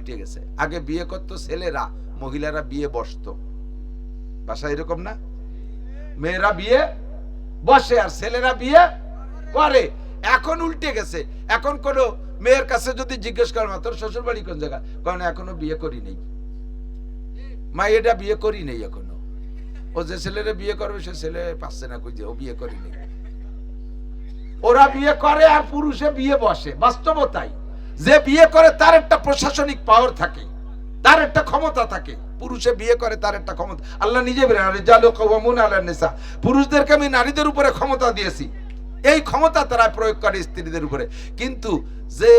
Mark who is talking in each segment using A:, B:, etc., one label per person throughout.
A: উল্টে গেছে। আগে বিয়ে করতো ছেলেরা, মহিলারা বিয়ে বসতো। বাসা এরকম না? মেয়েরা বিয়ে বসে আর ছেলেরা বিয়ে করে। এখন উল্টে গেছে। এখন কোনো মেয়ের কাছে যদি জিজ্ঞেস করেন তোর শ্বশুর বাড়ি কোন জায়গা, কারণ এখনো বিয়ে করি নেই, মা এটা বিয়ে করি নেই এখনো। ও যে ছেলেরা বিয়ে করবে সে ছেলে পাচ্ছে না, কই যে ও বিয়ে করি নেই। ওরা বিয়ে করে আর পুরুষে বিয়ে বসে। বাস্তবতাই যে বিয়ে করে তার একটা প্রশাসনিক পাওয়ার থাকে, তার একটা ক্ষমতা থাকে। পুরুষে বিয়ে করে তার একটা ক্ষমতা। আল্লাহ নিজে বলেন রিজালু কাওয়ামুনা আলান নিসা, পুরুষদেরকে আমি নারীদের উপরে ক্ষমতা দিয়েছি। এই ক্ষমতা তারা প্রয়োগ করে স্ত্রীদের উপরে। কিন্তু যে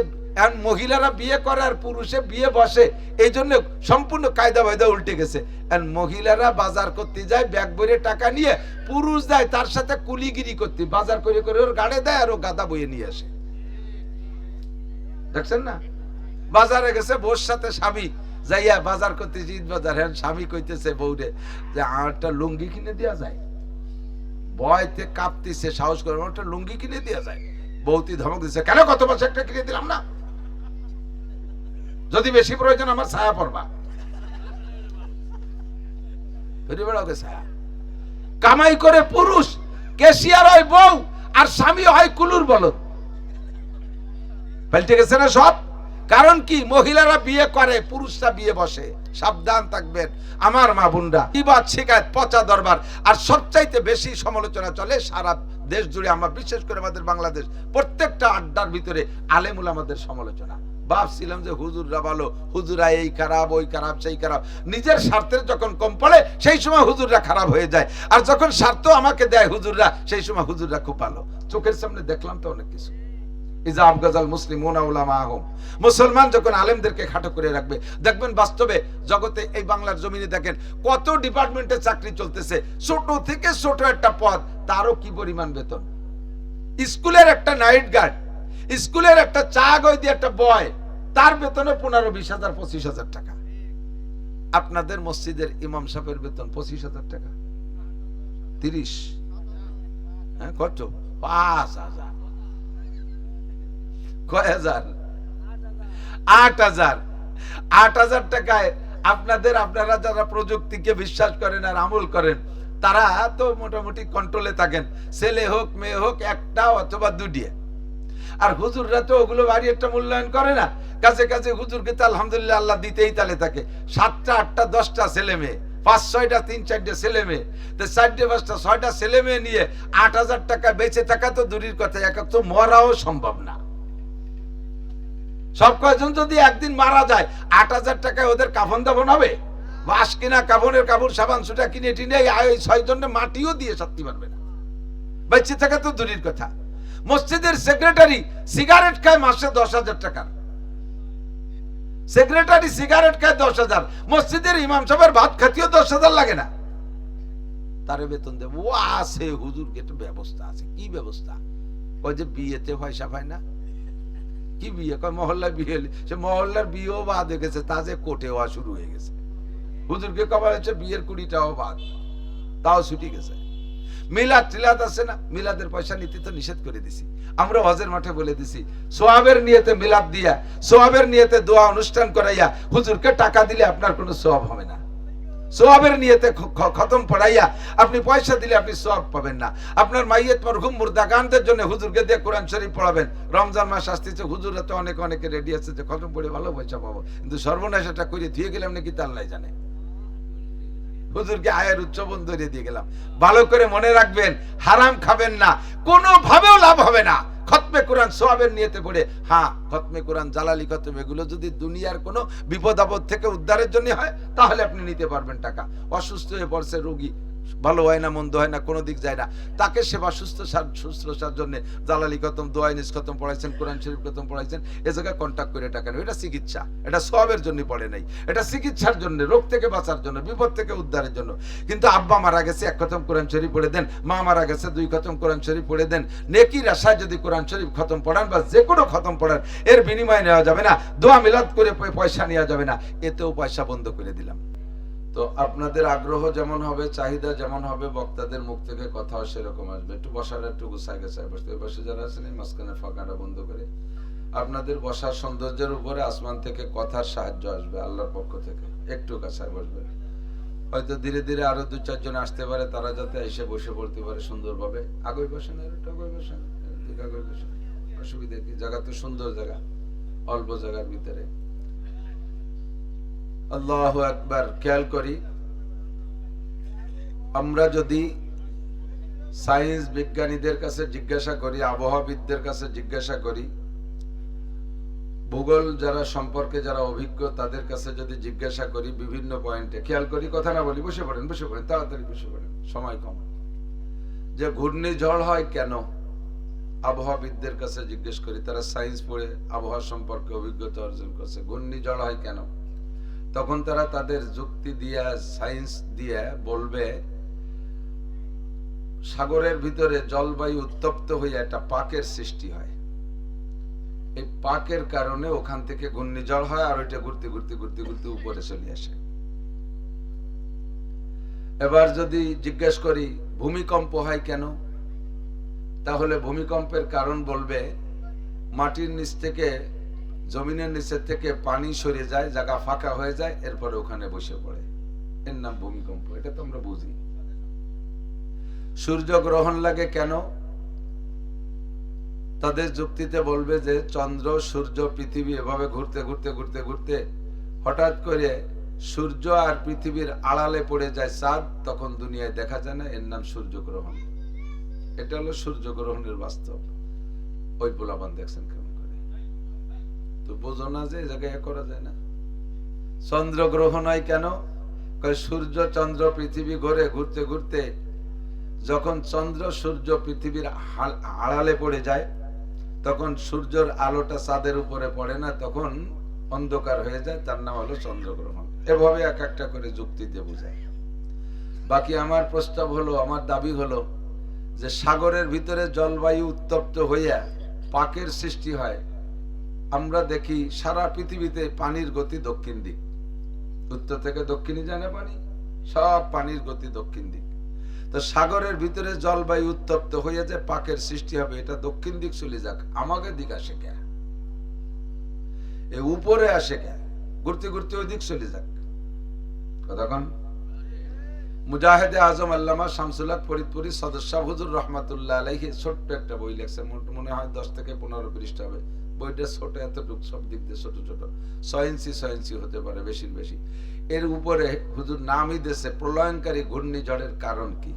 A: মহিলারা বিয়ে করে আর পুরুষে বিয়ে বসে, এই জন্য সম্পূর্ণ কায়দা বায়দা উল্টে গেছে। আর মহিলারা বাজার করতে যায় ব্যাগ ভরে টাকা নিয়ে, পুরুষ যায় তার সাথে কুলিগিরি করতে, বাজার করে করে ওর গাড়ে দেয় আর ও গাদা বয়ে নিয়ে আসে। দেখছেন না? বাজারে গেছে বউর সাথে স্বামী যাইয়া বাজার করতেছে, ঈদ বাজার। হ্যাঁ, স্বামী কইতেছে বউরে যে একটা লুঙ্গি কিনে দেওয়া যায়। ভয়তে কাঁপতেছে, সাহস করে একটা লুঙ্গি কিনে দেওয়া যায়। বউতি ধমক দিচ্ছে, কেন গত বছর একটা কিনে দিলাম না, যদি বেশি প্রয়োজন আমার ছায়া পড়বা। ছায়া কামাই করে পুরুষ, ক্যাশিয়ার হয় বউ, আর স্বামী হয় কুলুর বলদ। পাল্টে গেছে না সব? কারণ কি? মহিলারা বিয়ে করে, পুরুষরা বিয়ে বসে। সাবধান থাকবেন আমার মা বোনরা। বিবাদ শিকায়ত পচা দরবার। আর সবচাইতে বেশি সমালোচনা চলে সারা দেশ জুড়ে, আমরা বিশেষ করে আমাদের বাংলাদেশ, প্রত্যেকটা আড্ডার ভিতরে আলেমুল আমাদের সমালোচনা। ভাবছিলাম যে হুজুররা ভালো, হুজুরা এই খারাপ ওই খারাপ সেই খারাপ। নিজের স্বার্থের যখন কম পড়ে সেই সময় হুজুররা খারাপ হয়ে যায়, আর যখন স্বার্থ আমাকে দেয় হুজুররা, সেই সময় হুজুররা খুব ভালো। চোখের সামনে দেখলাম তো অনেক কিছু। মুসলমান যখন আলেমদেরকে খাটো করে রাখবে, দেখবেন বাস্তবে জগতে এই বাংলার জমিনে দেখেন কত ডিপার্টমেন্টে চাকরি চলতেছে, ছোট থেকে ছোট একটা পদ, তারও কি পরিমাণ বেতন। স্কুলের একটা নাইট গার্ড, স্কুলের একটা চা গই দিয়ে একটা বয়, তার বেতনে 15-20,000 25,000 টাকা। আপনাদের মসজিদের ইমাম সাহেবের বেতন 25,000 টাকা, 30, হ্যাঁ কত, 5,000, কয় হাজার, 8,000। 8,000 টাকায় আপনারা যারা প্রযুক্তিকে বিশ্বাস করেন আর আমল করেন, তারা তো মোটামুটি কন্ট্রোলে থাকেন। ছেলে হোক মেয়ে হোক, একটা অথবা দুটি। আর হুজুররা তো ওগুলো বাড়ি একটা মূল্যায়ন করে না। কাছে কাছে হুজুরকে তো আলহামদুলিল্লাহ আল্লাহ দিতেই তালে থাকে। 7টা 8টা 10টা ছেলে মেয়ে, 5-6টা 3-4টে ছেলে মেয়ে, 4-5টা 6টা ছেলে মেয়ে নিয়ে 8,000 টাকা বেঁচে থাকা তো দূরের কথা, এক তো মরাও সম্ভব না। সব কয়জন যদি একদিন মারা যায়, 8,000 টাকায় ওদের কাফন দাফন হবে? বাস কিনা, কাফনের কাপড় সাবান সুটা কিনে টিনে 6 জনের মাটিও দিয়ে সারতে পারবে না। বেঁচে থাকা তো দূরের কথা। মসজিদের সেক্রেটারি সিগারেট খায় মাসে 10,000 টাকা, সেক্রেটারি সিগারেট খায় 10,000। মসজিদের ইমাম সাহেবের ভাত খাতিও 10,000 লাগে না, তারে বেতন দেব। ও আছে হুজুর একটা ব্যবস্থা আছে। কি ব্যবস্থা? ওই যে বিয়েতে পয়সা পায় না, কি বিয়ে কয় মহল্লার বিয়ে, সে মহল্লার বিয়েও বাদ হয়ে গেছে, তা যে কোর্টে হওয়া শুরু হয়ে গেছে। হুজুরকে কবার হচ্ছে বিয়ের 20টাও বাদ, তাও ছুটি গেছে। মিলাদ টিলাদ আছে না, মিলাদের পয়সা নিতে তো নিষেধ করে দিছি আমরা। হজের মাঠে বলে দিছি সোয়াবের নিয়তে মিলাদ দিয়া, সোয়াবের নিয়তে দোয়া অনুষ্ঠান করাইয়া হুজুরকে টাকা দিলে আপনার কোনো সোয়াব হবে না। সোয়াবের নিয়তে খতম পড়াইয়া আপনি পয়সা দিলে আপনি সোয়াব পাবেন না। আপনার মাইয়াত মরহুম মুর্দাগানদের জন্য হুজুরকে দিয়ে কোরআন শরীফ পড়াবেন। রমজান মাস আসতেছে, হুজুররা তো অনেকে রেডি আছে যে খতম পড়ে ভালো পয়সা পাবো, কিন্তু সর্বনাশ এটা করে ধুয়ে গেলাম নাকি তা আল্লাহ জানে। হুজুরকে আয়ের উচ্চবন ধরে দিয়ে গেলাম। ভালো করে মনে রাখবেন, হারাম খাবেন না, কোনো ভাবেও লাভ হবে না। খতমে কোরআন সোয়াবের নিয়তে পড়ে, হ্যাঁ খতমে কোরআন, জালালি খতম, এগুলো যদি দুনিয়ার কোনো বিপদ আপদ থেকে উদ্ধারের জন্য হয় তাহলে আপনি নিতে পারবেন টাকা। অসুস্থ হয়ে পড়ছে রোগী, ভালো হয় না, মন্দ হয় না, কোনো দিক যায় না, তাকে সেবা শুশ্রূষার জন্য জালালি খতম, দোয়াইনিস খতম পড়াইছেন, কোরআন শরীফ খতম পড়াইছেন, এ জায়গায় কন্ট্যাক্ট করে টাকা নেই। এটা চিকিৎসা, এটা সোয়াবের জন্য পড়ে নাই, এটা চিকিৎসার জন্য, রোগ থেকে বাঁচার জন্য, বিপদ থেকে উদ্ধারের জন্য। কিন্তু আব্বা মারা গেছে 1 খতম কোরআন শরীফ পড়ে দেন, মা মারা গেছে 2 খতম কোরআন শরীফ পড়ে দেন। নেকির আশায় যদি কোরআন শরীফ খতম পড়ান বা যে কোনো খতম পড়ান, এর বিনিময় নেওয়া যাবে না, দোয়া মিলাদ করে পয়সা নেওয়া যাবে না, এতেও পয়সা বন্ধ করে দিলাম। তো আপনাদের আগ্রহ যেমন হবে, চাহিদা যেমন হবে, বক্তাদের মুখ থেকে কথাও সেরকম আসবে। একটু বসার, একটু গুছায় গেছে বসতে, বসে যারা আছেন এই মাঝখানে ফাঁকাটা বন্ধ করে আপনাদের বসার সৌন্দর্যের উপরে আসমান থেকে কথার সাহায্য আসবে আল্লাহর পক্ষ থেকে। একটু কাছে বসবে, হয়তো ধীরে ধীরে আরো 2-4 জন আসতে পারে, তারা যাতে এসে বসে পড়তে পারে সুন্দরভাবে। আগে বসেন, আর একটু আগে বসেন, আগে বসেন, অসুবিধা কি? জায়গা তো সুন্দর জায়গা, অল্প জায়গার ভিতরে। আল্লাহু আকবার। খেয়াল করি, আমরা যদি সায়েন্স বিজ্ঞানীদের কাছে জিজ্ঞাসা করি, আবহাওয়াবিদদের কাছে জিজ্ঞাসা করি, ভূগোল যারা সম্পর্কে যারা অভিজ্ঞ তাদের কাছে যদি জিজ্ঞাসা করি বিভিন্ন পয়েন্টে, খেয়াল করি, কথা না বলি, বসে পড়েন, বসে পড়েন, তাড়াতাড়ি বসে পড়েন, সময় কম। যে ঘূর্ণিঝড় হয় কেন, আবহাওয়াবিদদের কাছে জিজ্ঞেস করি, তারা সায়েন্স পড়ে আবহাওয়া সম্পর্কে অভিজ্ঞতা অর্জন করছে, ঘূর্ণিঝড় হয় কেন, তখন তারা তাদের যুক্তি দিয়ে, সায়েন্স দিয়ে বলবে, সাগরের ভিতরে জলবায়ু উত্তপ্ত হয়ে একটা পাকের সৃষ্টি হয়, এই পাকের কারণে ওখান থেকে ঘূর্ণিঝড় হয়, আর ওইটা ঘুরতে ঘুরতে ঘুরতে ঘুরতে উপরে চলে আসে। এবার যদি জিজ্ঞেস করি ভূমিকম্প হয় কেন, তাহলে ভূমিকম্পের কারণ বলবে মাটির নিচ থেকে, জমিনের নিচের থেকে পানি সরে যায়, জায়গা ফাঁকা হয়ে যায়, এরপরে ওখানে বসে পড়ে, এর নাম ভূমিকম্প। এটা তো আমরা বুঝি। সূর্য গ্রহণ লাগে কেন, তাদের যুক্তিতে বলবে যে চন্দ্র, সূর্য, পৃথিবী এভাবে ঘুরতে ঘুরতে ঘুরতে ঘুরতে হঠাৎ করে সূর্য আর পৃথিবীর আড়ালে পড়ে যায় চাঁদ, তখন দুনিয়ায় দেখা যায় না, এর নাম সূর্যগ্রহণ। এটা হলো সূর্যগ্রহণের বাস্তব। ওই পোলাপান দেখছেন কেমন করে, তো বোঝো না যে এই জায়গায় করা যায় না। চন্দ্রগ্রহণ হয় কেন, সূর্য, চন্দ্র, পৃথিবী ঘুরে ঘুরতে ঘুরতে যখন চন্দ্র, সূর্য পৃথিবীর আড়ালে পড়ে যায়, তখন সূর্যের আলোটা চাঁদের উপরে পড়ে না, তখন অন্ধকার হয়ে যায়, তার নাম হলো চন্দ্রগ্রহণ। এভাবে এক একটা করে যুক্তিতে বোঝায়। বাকি আমার প্রস্তাব হলো, আমার দাবি হলো যে সাগরের ভিতরে জলবায়ু উত্তপ্ত হইয়া পাকের সৃষ্টি হয়। আমরা দেখি সারা পৃথিবীতে পানির গতি দক্ষিণ দিক, উত্তর থেকে দক্ষিণে যায় না পানি, সব পানির গতি দক্ষিণ দিক। তো সাগরের ভিতরে জলবায়ু উত্তপ্ত হয়ে যায়, পাকের সৃষ্টি হবে, এটা দক্ষিণ দিক চলে যাক, আমাকে দিক আসে কে, এ উপরে আসে কে, ঘুরতে ঘুরতে ওই দিক চলে যাক। কতক্ষণ মুজাহিদে আজম আল্লামা শামসুল হক ফরিদপুরি সদস্য হুজুর রহমাতুল্লাহ আলাইহি ছোট্ট একটা বই লেখছেন, মনে হয় 10 থেকে 15 পৃষ্ঠা হবে। বইটা ছোট, এতটুকু, সব দিক দিয়ে ছোট ছোট, 6 ইঞ্চি হতে পারে, বেশির বেশি। এর উপরে হুজুর নামই দেশে প্রলয়নকারী ঘূর্ণিঝড়ের কারণ কি,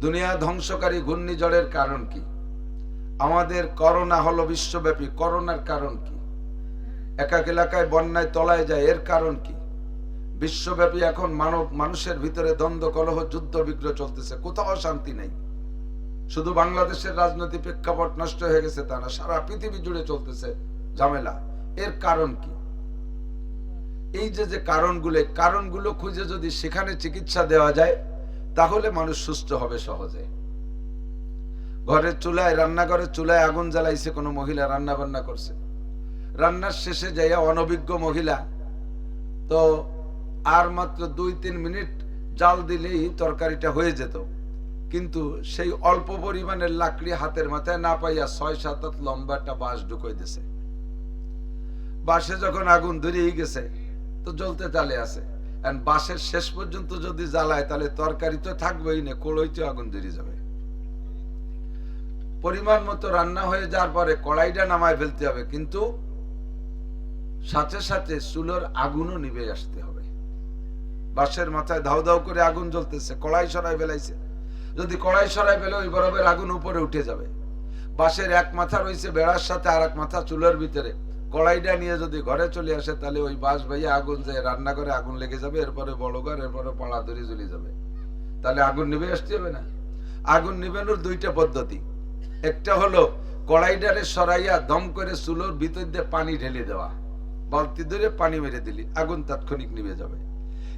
A: দুনিয়া ধ্বংসকারী ঘূর্ণিঝড়ের কারণ কি, আমাদের করোনা হলো বিশ্বব্যাপী, করোনার কারণ কি, এক এক এলাকায় বন্যায় তলায় যায়, এর কারণ কি, বিশ্বব্যাপী এখন মানুষের ভিতরে দ্বন্দ্ব, কলহ, যুদ্ধ বিগ্রহ চলতেছে, কোথাও শান্তি নেই। শুধু বাংলাদেশের রাজনৈতিক প্রেক্ষাপট নষ্ট হয়ে গেছে তা না, সারা পৃথিবী জুড়ে চলতেছে ঝামেলা, এর কারণ কি? এই যে কারণগুলো খুঁজে যদি সেখানে চিকিৎসা দেওয়া যায়, তাহলে মানুষ সুস্থ হবে সহজে। ঘরের চুলায়, রান্নাঘরের চুলায় আগুন জ্বালাইছে কোনো মহিলা, রান্না বান্না করছে, রান্নার শেষে যাইয়া অনভিজ্ঞ মহিলা তো আর মাত্র 2-3 মিনিট জাল দিলেই তরকারিটা হয়ে যেত, কিন্তু সেই অল্প পরিমাণের লাকড়ি হাতের মাথায় না পাইয়া 6-7 হাত লম্বা একটা বাঁশ ঢুকাই দিছে। বাঁশে যখন আগুন ধরিয়ে গেছে তো জ্বলতে চালে আছে, বাঁশের শেষ পর্যন্ত যদি জ্বালায় তাহলে তরকারি তো থাকবেই না, কড়াইতে আগুন ধরে যাবে। পরিমাণ মতো রান্না হয়ে যাওয়ার পরে কড়াইটা নামায় ফেলতে হবে, কিন্তু সাথে সাথে চুলোর আগুনও নিভে আসতে হবে। বাঁশের মাথায় ধাউ ধাউ করে আগুন জ্বলতেছে, কড়াই সরাই ফেলাইছে, যদি কড়াই সরাই ফেলে ওই বরাবর আগুন উপরে উঠে যাবে। বাঁশের এক মাথা রয়েছে বেড়ার সাথে, আর এক মাথা চুলোর ভিতরে, কড়াইটা নিয়ে যদি ঘরে চলে আসে তাহলে ওই বাঁশ ভাইয়া আগুন যায়, রান্না করে আগুন লেগে যাবে, এরপরে বড় ঘর, এরপরে পাড়া ধরে জ্বলে যাবে। তাহলে আগুন নিভে আসতে হবে না? আগুন নিভানোর 2টা পদ্ধতি, একটা হলো কড়াইটারে সরাইয়া দম করে চুলোর ভিতর দিয়ে পানি ঢেলে দেওয়া, বালতি ধরে পানি মেরে দিলি, আগুন তাৎক্ষণিক নিভে যাবে।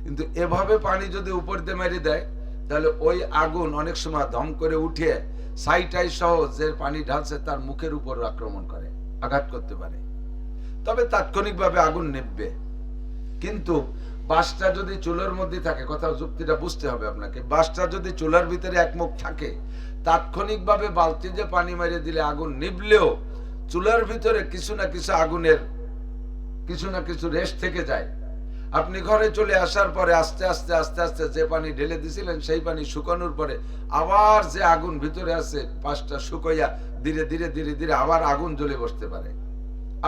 A: কিন্তু এভাবে পানি যদি উপর দিয়ে মেরে দেয় তাহলে ওই আগুন অনেক সময় দম করে উঠে সাইটাই সহ যে পানি ঢালছে তার মুখের উপর আক্রমণ করে, আঘাত করতে পারে, তবে তাৎক্ষণিকভাবে আগুন নিভবে। কিন্তু বাঁশটা যদি চুলার মধ্যে থাকে, কথা যুক্তিটা বুঝতে হবে আপনাকে, বাঁশটা যদি চুলার ভিতরে একমুখ থাকে, তাৎক্ষণিকভাবে বালতি যে পানি মেরে দিলে আগুন নিভলেও চুলার ভিতরে কিছু না কিছু আগুনের কিছু না কিছু রেশ থেকে যায়। আপনি ঘরে চলে আসার পরে আস্তে আস্তে আস্তে আস্তে যে পানি ঢেলে দিছিলেন সেই পানি শুকানোর পরে আবার যে আগুন ভিতরে আছে পাঁচটা শুকাইয়া ধীরে ধীরে ধীরে ধীরে আবার আগুন জ্বলে বসতে পারে।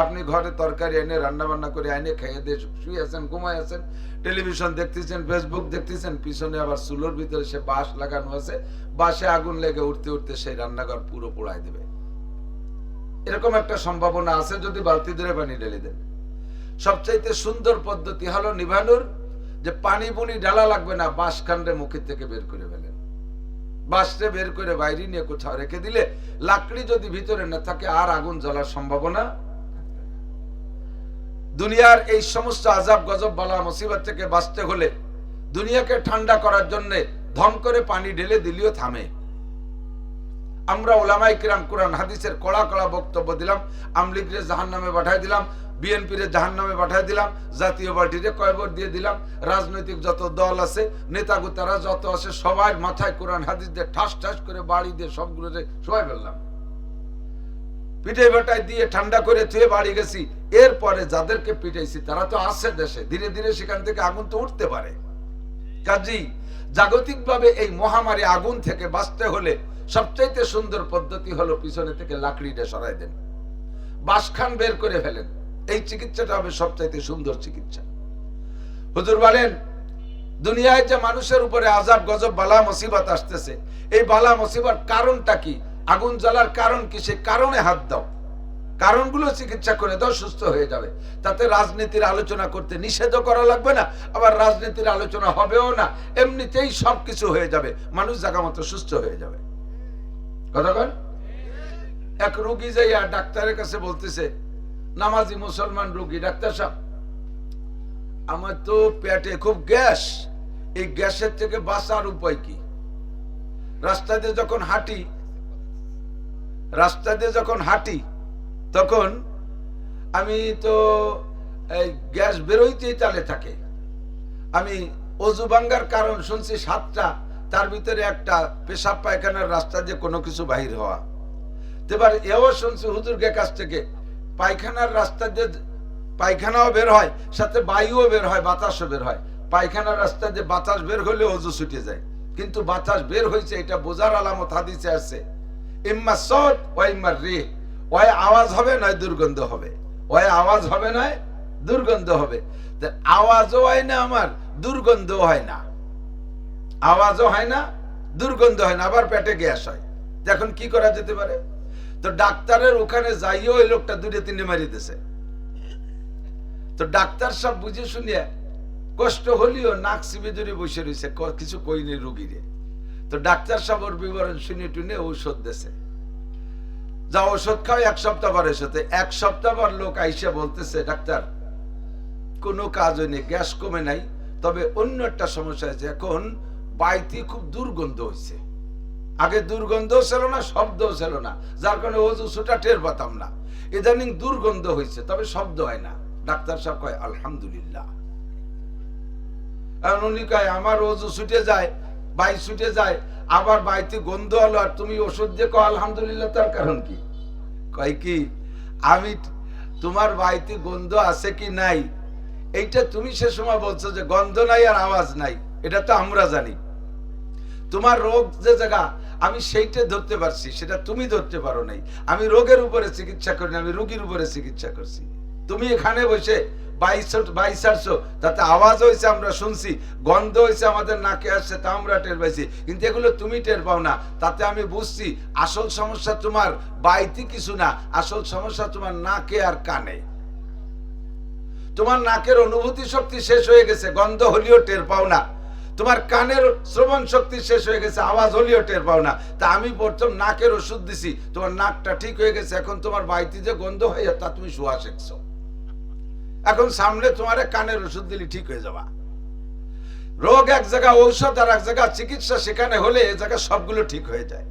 A: আপনি ঘরে তরকারি এনে রান্না বান্না করে এনে খেয়ে দিয়ে শুয়ে আছেন, ঘুমায় আছেন, টেলিভিশন দেখতেছেন, ফেসবুক দেখতেছেন, পিছনে আবার চুলোর ভিতরে সে বাঁশ লাগানো আছে, বাঁশে আগুন লেগে উঠতে উঠতে সেই রান্নাঘর পুরো পোড়ায় দেবে। এরকম একটা সম্ভাবনা আছে যদি বালতি ধরে পানি ঢেলে দেন। সবচাইতে সুন্দর পদ্ধতি হলো নিভানোর, যে পানি বুনি ঢালা লাগবে না, বাঁশ কাণ্ডে মুখের থেকে বের করে ফেলেন। বাঁশটা বের করে বাইরে নিয়ে কোথাও রেখে দিলে লাকড়ি যদি ভিতরে না থাকে আর আগুন জ্বলার সম্ভাবনা। দুনিয়ার এই সমস্ত আযাব গজব বালা মুসিবত থেকে বাঁচতে হলে দুনিয়াকে ঠান্ডা করার জন্য ধম করে পানি ঢেলে দিলেও থামে। আমরা ওলামায়ে কিরাম কোরআন হাদিসের কড়া কড়া বক্তব্য দিলাম, আমলিগরে জাহান্নামে পাঠাই দিলাম, বিএনপিরে জাহান্নামে পাঠাই দিলাম, জাতীয় পার্টিরে কয়বর দিয়ে দিলাম, রাজনৈতিক যত দল আছে, নেতাগুতারা যত আছে, সবার মাথায় কোরআন হাদিস দিয়ে ঠাস ঠাস করে বাড়ি দিয়ে সবগুলোতে শোয়াই ফেললাম, পিঠে বাটায় দিয়ে ঠান্ডা করে থুয়ে বাড়ি গেছি। এরপরে যাদেরকে পিটাইছি তারা তো আছে দেশে, ধীরে ধীরে সেখান থেকে আগুন তো উঠতে পারে। কাজেই জাগতিকভাবে এই মহামারী আগুন থেকে বাঁচতে হলে সবচাইতে সুন্দর পদ্ধতি হলো পিছনে থেকে লাকড়িটা সরাই দেন, বাঁশখান বের করে ফেলেন। এই চিকিৎসাটা হবে সবচাইতে সুন্দর চিকিৎসা। হুজুর বলেন, দুনিয়ায় যে মানুষের উপরে আযাব গজব বালা মুসিবত আসতেছে, এই বালা মুসিবত কারণটা কি, আগুন জ্বালার কারণ কি, সে কারণে হাত দাও, কারণগুলো চিকিৎসা করে দাও, সুস্থ হয়ে যাবে। তাতে রাজনীতির আলোচনা করতে নিষেধ করা লাগবে না, আবার রাজনীতির আলোচনা হবেও না, এমনিতেই সবকিছু হয়ে যাবে, মানুষ জায়গা মতো সুস্থ হয়ে যাবে। কথা বল। এক রোগী যাইয়া ডাক্তারের কাছে বলতেছে, নামাজি মুসলমান রোগী, ডাক্তার সাহেব আমার তো পেটে খুব গ্যাস, এই গ্যাসের থেকে বাঁচার উপায় কি? রাস্তা দিয়ে যখন হাঁটি তখন আমি তো এই গ্যাস বেরোইতেই তালে থাকে। আমি অজু ভাঙ্গার কারণ শুনছি 7টা, তার ভিতরে একটা পেশাব পায়খানার রাস্তা দিয়ে কোনো কিছু বাহির হওয়া। এবার এও শুনছি হুজুরকে কাছ থেকে, পায়খানার রাস্তা দিয়ে পায়খানাও বের হয়, সাথে বায়ুও বের হয়, বাতাসও বের হয়। পায়খানার রাস্তা দিয়ে বাতাস বের হলে অজু ছুটে যায়, কিন্তু বাতাস বের হয়েছে এটা বোঝার আলামত হাদিসে আছে, ইম্মা সওত ওয়া ইম্মা রিহ, ওই আওয়াজ হবে নয় দুর্গন্ধ হবে, ওই আওয়াজ হবে নয় দুর্গন্ধ হবে। আওয়াজও হয় না, আমার দুর্গন্ধও হয় না, আওয়াজও হয় না, দুর্গন্ধ হয় না, আবার পেটে গ্যাস হয়। এখন কি করা যেতে পারে? তো ডাক্তারের ওখানে যাইও ওই লোকটা 2-3 মারিতেছে। তো ডাক্তার সব বুঝে শুনিয়ে কষ্ট হলিও নাক চিপে ধরে বসে রয়েছে, কিছু কইনি রোগীরে। তো ডাক্তার সব ওর বিবরণ শুনে টুনে ঔষধ দিয়েছে, যা ঔষধ খাও 1 সপ্তাহ পর এসেছে। 1 সপ্তাহ পর লোক আইসা বলতেছে, ডাক্তার কোনো কাজ হয়নি, গ্যাস কমে নাই, তবে অন্য একটা সমস্যা আছে, এখন বাড়িতে খুব দুর্গন্ধ হয়েছে, আগে দুর্গন্ধ ছিল না, শব্দও ছিল না, যার কারণে অজু ছুটা টের পাতাম না, ইদানিং দুর্গন্ধ হয়েছে, তবে শব্দ হয় না। ডাক্তার সাহেব কয় আলহামদুলিল্লাহ। উনি কয় আমার অজু ছুটে যায়, বাই ছুটে যায়, আবার বাড়িতে গন্ধ হলো, আর তুমি ওষুধ দিয়ে কয় আলহামদুলিল্লাহ, তার কারণ কি? কয় কি, আমি তোমার বাড়িতে গন্ধ আছে কি নাই এইটা তুমি সে সময় বলছো যে গন্ধ নাই আর আওয়াজ নাই, এটা তো আমরা জানি। তোমার রোগ যে জায়গা আমি সেইটা ধরতে পারছি, সেটা তুমি ধরতে পারো নাই। আমি রোগের উপরে চিকিৎসা করি না, আমি রোগীর উপরে চিকিৎসা করছি। তুমি এখানে বসে বাইসারছো, তাতে আওয়াজ হয়েছে আমরা শুনছি, গন্ধ হয়েছে আমাদের নাকে আসছে তা আমরা টের পাইছি, কিন্তু এগুলো তুমি টের পাও না। তাতে আমি বুঝছি আসল সমস্যা তোমার বাইতে কিছু না, আসল সমস্যা তোমার নাকে আর কানে। তোমার নাকের অনুভূতি শক্তি শেষ হয়ে গেছে, গন্ধ হলেও টের পাও না। তোমার কানের শ্রবণ শক্তি শেষ হয়ে গেছে, আওয়াজ হলেও টের পাও না। তা আমি প্রথম নাকের ওষুধ দিছি, তোমার নাকটা ঠিক হয়ে গেছে, এখন তোমার বাড়িতে যে গন্ধ হয়ে তা তুমি শোয়া শিখছো, এখন সামনে তোমার কানের ওষুধ দিলে ঠিক হয়ে যাবা। রোগ এক জায়গা, ঔষধ আর এক জায়গা চিকিৎসা, সেখানে হলে এ জায়গা সবগুলো ঠিক হয়ে যায়।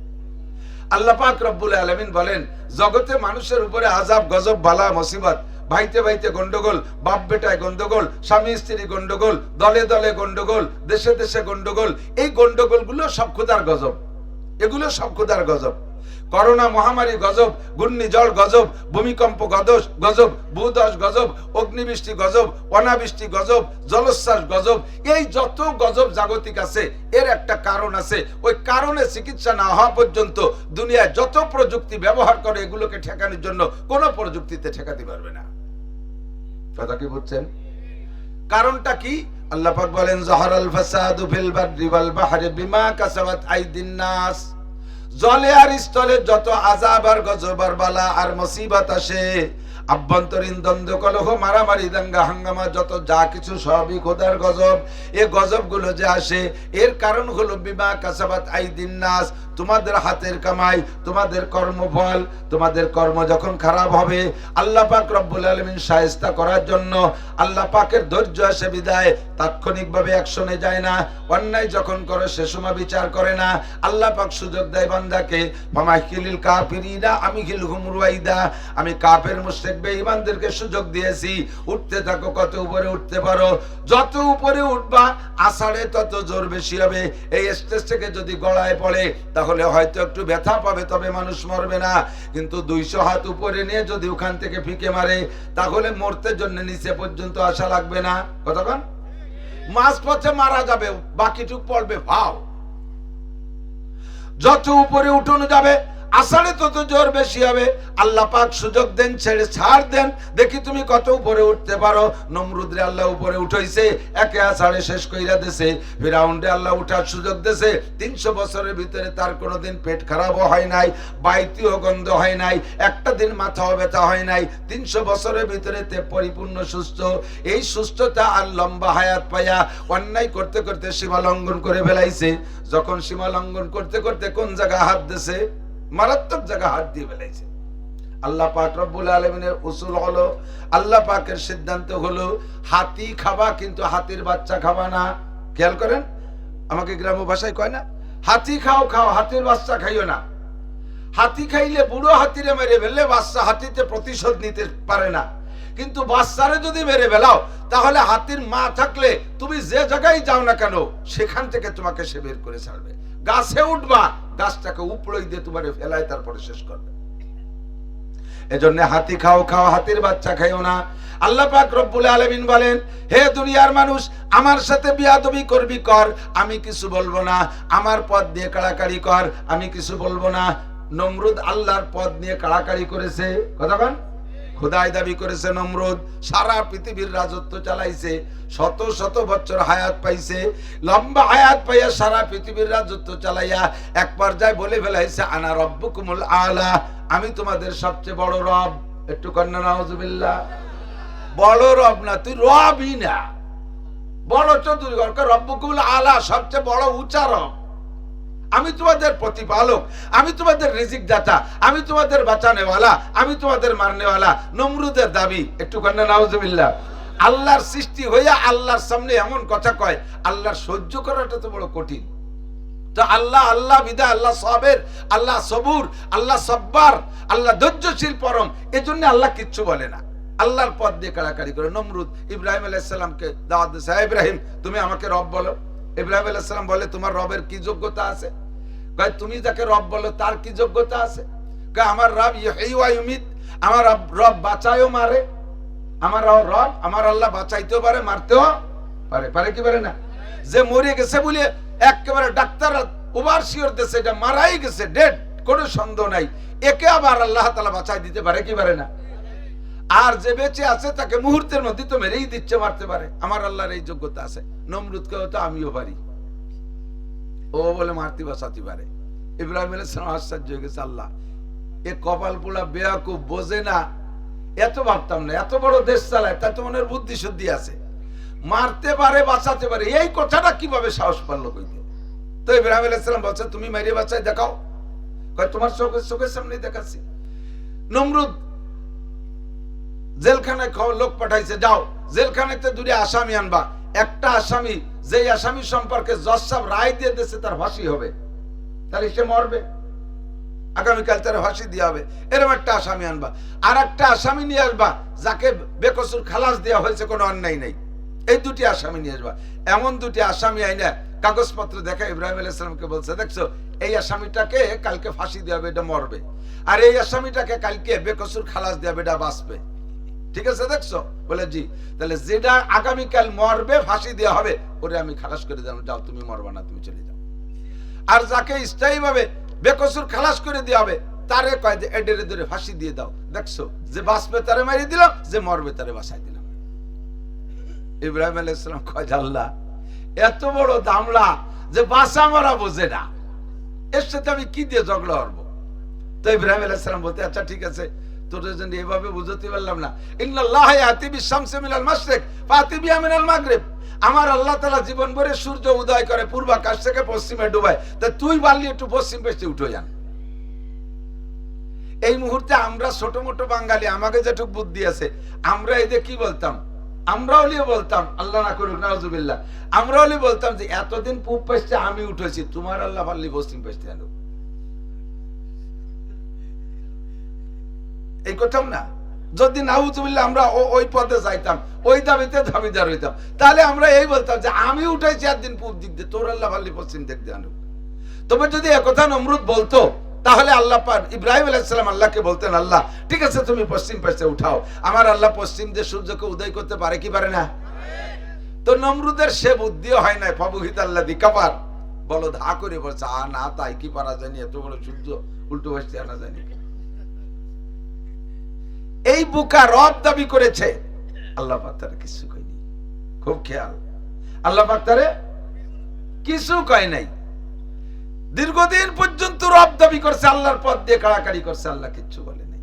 A: আল্লাহ পাক রব্বুল আলামিন বলেন, জগতে মানুষের উপরে আযাব গজব বালা মুসিবত, ভাইতে ভাইতে গন্ডগোল, বাপ বেটায় গন্ডগোল, স্বামী স্ত্রী গন্ডগোল, দলে দলে গন্ডগোল, দেশে দেশে গন্ডগোল, এই গন্ডগোল গুলো সব খোদার গজব, এগুলো সব খোদার গজব। করোনা মহামারী গজব, ঘূর্ণিঝড় গজব, ভূমিকম্প গজব, ভূধস গজব, অগ্নিবৃষ্টি গজব, অনাবৃষ্টি গজব, জলোচ্ছ্বাস গজব, এই যত গজব জাগতিক আছে এর একটা কারণ আছে। ওই কারণে চিকিৎসা না হওয়া পর্যন্ত দুনিয়ায় যত প্রযুক্তি ব্যবহার করে এগুলোকে ঠেকানোর জন্য কোনো প্রযুক্তিতে ঠেকাতে পারবে না। কথা কি বুঝছেন? কারণটা কি? আল্লাহ পাক বলেন যাহারাল ফাসাদু ফিল বাররি ওয়াল বাহরি বিমা কাসাবাত আইদিন নাস। জলে আর স্থলে যত আযাব আর গজব আর বালা আর মুসিবত আসে, আভ্যন্তরীণ দ্বন্দ্ব কলহ মারামারি দাঙ্গা হাঙ্গামা যত যা কিছু সবই খোদার গজব। এই গজবগুলো যে আসে এর কারণ হলো বিমা কাসাবাত আইদিন নাস, তোমাদের হাতের কামাই, তোমাদের কর্মফল। তোমাদের কর্ম যখন খারাপ হবে আল্লাহ পাক রব্বুল আলামিন শায়েস্তা করার জন্য আল্লাহ পাকের ধৈর্য আসে বিদায় তাৎক্ষণিকভাবে অ্যাকশনে যায় না। অন্যায় যখন করে সে সময় বিচার করে না। আল্লাহ পাক সুযোগ দেয় বান্দাকে, ফামাহিলিল কাফিরিনা আমিহিলহুম রুয়াইদা, আমি কাফের মুশরিক বেঈমানদেরকে সুযোগ দিয়েছি, উঠতে থাকো, কত উপরে উঠতে পারো। যত উপরে উঠবা আষাঢ়ে তত জোর বেশি হবে। এই স্টেজ থেকে যদি গড়ায় পড়ে তাহলে হয়তো একটু ব্যথা পাবে, তবে মানুষ মরবে না। কিন্তু 200 হাত উপরে নিয়ে যদি ওখান থেকে ফিকে মারে তাহলে মরতে জন্য নিচে পর্যন্ত আসা লাগবে না। কতক্ষণ মাঝ পথে মারা যাবে, বাকিটুক পড়বে ভাও। যত উপরে উঠানো যাবে আষাঢ়ে তত জোর বেশি হবে। আল্লাহ পাক সুযোগ দেন, ছেড়ে ছাড় দেন, দেখি তুমি কত উপরে উঠতে পারো। নমরুদরে আল্লাহ উপরে উঠাইছে, একে আষাঢ়ে শেষ কইরা দিয়েছে। ফিরাউনরে আল্লাহ উঠার সুযোগ দিয়েছে। 300 বছরের ভিতরে তার কোনোদিন পেট খারাপও হয় নাই, বাইতিও গন্ধ হয় নাই, একটা দিন মাথাও ব্যথা হয় নাই। 300 বছরের ভিতরে তে পরিপূর্ণ সুস্থ। এই সুস্থতা আর লম্বা হায়াত পাইয়া অন্যায় করতে করতে সীমা লঙ্ঘন করে ফেলাইছে। যখন সীমা লঙ্ঘন করতে করতে কোন জায়গায় হাত দিয়েছে? মারাত্মক জায়গা হাত দিয়ে ফেলাইছে। আল্লাহ পাক রব্বুল আলামিনের উসুল হলো, আল্লাহ পাকের সিদ্ধান্ত হলো হাতি খাবা কিন্তু হাতির বাচ্চা খাবা না। খেয়াল করেন, আমাকে গ্রাম্য ভাষায় কয় না, হাতি খাও খাও, হাতির বাচ্চা খাইও না। হাতি খাইলে বুড়ো হাতিরে মেরে ফেললে বাচ্চা হাতিতে প্রতিশোধ নিতে পারে না, কিন্তু বাচ্চারে যদি মেরে ফেলাও তাহলে হাতির মা থাকলে তুমি যে জায়গায় যাও না কেন সেখান থেকে তোমাকে সে বের করে ছাড়বে। গাছে উঠবা, গাছটাকে উপড়ই দিয়ে তোমারে ফেলায় তারপরে শেষ করবে। এজন্য হাতি খাও খাও, হাতির বাচ্চা খাইও না। আল্লাহ পাক রব্বুল আলামিন বলেন, হে দুনিয়ার মানুষ, আমার সাথে বিয়াদবি করবি কর, আমি কিছু বলবো না। আমার পথ দিয়ে কাড়াকাড়ি কর, আমি কিছু বলবো না। নমরুদ আল্লাহর পথ নিয়ে কাড়াকাড়ি করেছে, কতক্ষণ খোদাই দাবি করেছে। নমরুদ সারা পৃথিবীর রাজত্ব চালাইছে, শত শত বছর হায়াত পাইছে। লম্বা হায়াত পাইয়া সারা পৃথিবীর রাজত্ব চালাইয়া এক পর্যায়ে বলে ফেলাইছে, আনা রব্বুকুমুল আলা, আমি তোমাদের সবচেয়ে বড় রব। একটু কন্যা নাউজুবিল্লাহ। বড় রব না, তুই রবই না, বড় চতুর্থ রব্বুকুমুল আলা, সবচেয়ে বড় উঁচা রব। আমি তোমাদের প্রতিপালক, আমি তোমাদের রিজিক দাতা, আমি তোমাদের বাঁচানেওয়ালা, আমি তোমাদের মারনেওয়ালা। নমরুদের দাবি, একটু কন্যা নাউজুবিল্লাহ। আল্লাহর সৃষ্টি হইয়া আল্লাহর সামনে এমন কথা কয়, আল্লাহর সহ্য করাটা তো বড় কঠিন। তো আল্লাহ আল্লাহ বিদায়, আল্লাহ সাবের, আল্লাহ সবুর, আল্লাহ সব্বার, আল্লাহ ধৈর্যশীল পরম। এজন্য আল্লাহ কিচ্ছু বলে না, আল্লাহর পথ দিয়ে কাড়াকাড়ি করে। নমরুদ ইব্রাহিম আলাইহিস সালামকে দাওয়াত দিয়েছে, ইব্রাহিম তুমি আমাকে রব বলো। ইব্রাহিম আলাইহিস সালাম বলে, তোমার রবের কি যোগ্যতা আছে? কয় তুমি যাকে রব বলো তার কি যোগ্যতা আছে? কয় আমার রব ইহয়ী ওয়া ইউমীত, আমার রব বাঁচায়ও মারে। আমার রব, আমার আল্লাহ বাঁচাইতেও পারে, মারতেও পারে। পারে কি পারে না? যে মরে গেছে বলে একেবারে ডাক্তার ওভার শিওর দেশে এটা মারাই গেছে, ডেড, কোনো সন্দেহ নাই, একে আবার আল্লাহ তাআলা বাঁচাই দিতে পারে কি পারে না? আর যে বেঁচে আছে তাকে মুহূর্তের মধ্যে তো মেরেই দিচ্ছে, মারতে পারে। আমার আল্লাহর এই যোগ্যতা আছে। নমরুদকে তো আমিও পারি, ও বলে মারতে বাঁচাতে পারে। ইব্রাহিম আলাইহিস সালাম আশ্চর্য হয়ে গেছে, আল্লাহ এ কপাল পোড়া বেয়াকুব, বোঝে না, এত ভাবতাম না, এত বড় দেশ চালায়, তার তো মনের বুদ্ধি শুদ্ধি আছে, মারতে পারে বাঁচাতে পারে, এই কথাটা কিভাবে সাহস পারলো কইতে? তো ইব্রাহিম আলাইহিস সালাম বলছে, তুমি মাইরে বাঁচাই দেখাও। কয় তোমার চোখের সামনে দেখাচ্ছি। নমরুদ জেলখানায় লোক পাঠাইছে, যাও জেলখানাতে দুটো আসামি আনবা। একটা আসামি, যেই আসামি সম্পর্কে জজ সাহেব রায় দিয়ে দিয়েছে তার ফাঁসি হবে, তাহলে সে মরবে, আগামীকাল তার ফাঁসি দেওয়া হবে, এরকম একটা আসামি আনবা। আর একটা আসামি নিয়ে আসবা যাকে বেকসুর খালাস দেওয়া হয়েছে, কোনো অন্যায় নেই। এই দুটি আসামি নিয়ে আসবা। এমন দুটি আসামি আইনা কাগজপত্র দেখা ইব্রাহিম আলাইহিস সালামকে বলছে, দেখছো এই আসামিটাকে কালকে ফাঁসি দেওয়া হবে, এটা মরবে, আর এই আসামিটাকে কালকে বেকসুর খালাস দেওয়া হবে, এটা বাঁচবে। ঠিক আছে, দেখছো? বলে জি। তাহলে যেটা আগামীকাল মরবে ফাঁসি দেওয়া হবে, ওরে আমি খালাস করে দিলাম, যাও তুমি মরবা না, তুমি চলে যাও। আর যাকে স্থায়ী ভাবে বেকসুর খালাস করে দেওয়া হবে তারে কয় যে এডেরে ধরে ফাঁসি দিয়ে দাও। দেখছো, যে বাঁচবে তারে মারি দিলাম, যে মরবে তারে বাঁচাই দিলাম। ইব্রাহিম আলাইহিস সালাম কয়, আল্লাহ এত বড় দামড়া যে বাঁচা মরা বোঝে না, এর সাথে আমি কি দিয়ে ঝগড়া করবো? তো ইব্রাহিম আলাইহিস সালাম বলতে, আচ্ছা ঠিক আছে, তোদের জন্য এভাবে বুঝতে পারলাম না। ইন্নাল্লাহ ইয়াতি বিশ-শামসি মিনাল মাশরিক ফাতি বিহা মিনাল মাগরিব। আমার আল্লাহ তাআলা জীবন ভরে সূর্য উদয় করে পূর্বাকাশ থেকে পশ্চিমে ডুবায়, তা তুই বালি একটু পশ্চিম পেছনে উঠে যান। এই মুহূর্তে আমরা ছোট মোটো বাঙালি, আমাকে যেটুকু বুদ্ধি আছে, আমরা এই যে কি বলতাম, আমরা হলেও বলতাম, আল্লাহ না করুক নাউজুবিল্লাহ, আমরা হলে বলতাম যে এতদিন পূব পেছনে আমি উঠেছি, তোমার আল্লাহ পারলি পশ্চিম পেছনে আনো। এই কথাও না, যদি নাউজুবিল্লাহ আমরা ওই পদে যাইতাম, ওই দাবিতে দাবিদার হইতাম, তাহলে আমরা এই বলতাম যে আমি উঠেছি একদিন পূব দিক দিয়ে, তোর আল্লাহ পারলি পশ্চিম দিক দিয়ে আনো। তবে যদি একথা নমরুদ বলতো, তাহলে আল্লাহ পাক ইব্রাহিম আলাইহিস সালাম আল্লাহকে বলতেন, আল্লাহ ঠিক আছে তুমি পশ্চিম পাশে উঠাও। আমার আল্লাহ পশ্চিম দিয়ে সূর্যকে উদয় করতে পারে কি পারে না? তো নমরুদের সে বুদ্ধিও হয় না। ফাবুহিত আল্লাযী কাফার, বলো ধা করে বলছে, না তাই কি পারা জানি, এত বড় সূর্য উল্টো পাশে আনা জানি। এই বুকা রব দাবি করেছে, আল্লাহ পাক তার কিছু কয়নি। খুব খেয়াল, আল্লাহ পাক তারে কিছু কয় নাই। দীর্ঘদিন পর্যন্ত রব দাবি করছে, আল্লাহর পথ দিয়ে কাড়াকাড়ি করছে, আল্লাহ কিচ্ছু বলে নাই।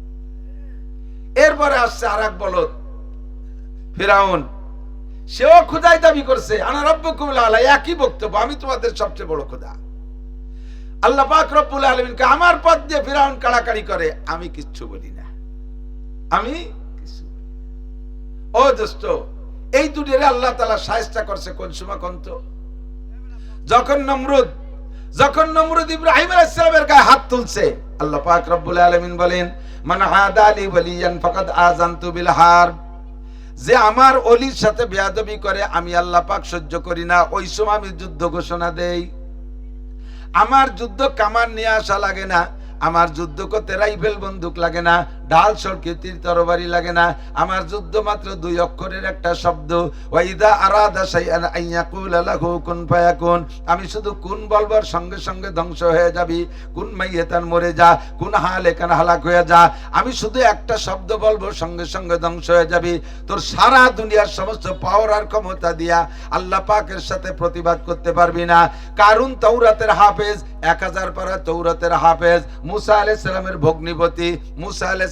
A: এরপরে আসছে আর এক বলদ ফিরাউন, সেও খোদাই দাবি করছে, আনা রাব্বুকুমুল আলা, একই বক্তব্য, আমি তোমাদের সবচেয়ে বড় খোদা। আল্লাহ পাক রব্বুল আলামিনকে আমার পথ দিয়ে ফিরাউন কাড়াকাড়ি করে, আমি কিচ্ছু বলি না, আমি কিছু। ও দোস্ত, এই দুটিরে আল্লাহ তাআলা শায়েস্তা করছে কোন সময় কোন তো? যখন নমরুদ ইব্রাহিম আলাইহিস সালামের গায়ে হাত তুলছে, আল্লাহ পাক রব্বুল আলামিন বলেন, মান আদালি ওয়ালিয়ান ফাকাদ আযানতু বিল হারব। যে আমার ওলির সাথে বেয়াদবি করে আমি আল্লাহ পাক সহ্য করি না, ওই সময় আমি যুদ্ধ ঘোষণা দেই। আমার যুদ্ধ কামান নিয়ে আসা লাগে না, আমার যুদ্ধ করতে রাইফেল বন্দুক লাগে না, ঢাল সরকি তীর তরবারি লাগে না। আমার যুদ্ধ মাত্র দুই অক্ষরের একটা শব্দ, ওয়াইদা আরাদা শাইআন আইয়াকুলা লাহু কুন ফায়াকুন। আমি শুধু কুন বলবার সঙ্গে সঙ্গে ধ্বংস হয়ে যাবি, কুন মাইয়াতান মরে যা, কুন হালাকান হালাক হয়ে যা। আমি শুধু একটা শব্দ বলবো, সঙ্গে সঙ্গে ধ্বংস হয়ে যাবি। তোর সারা দুনিয়ার সমস্ত পাওয়ার আর ক্ষমতা দিয়া আল্লাহ পাকের সাথে প্রতিবাদ করতে পারবি না। কারুন তৌরাতের হাফেজ, 1000 পারা তৌরাতের হাফেজ, মুসা আলাইহিস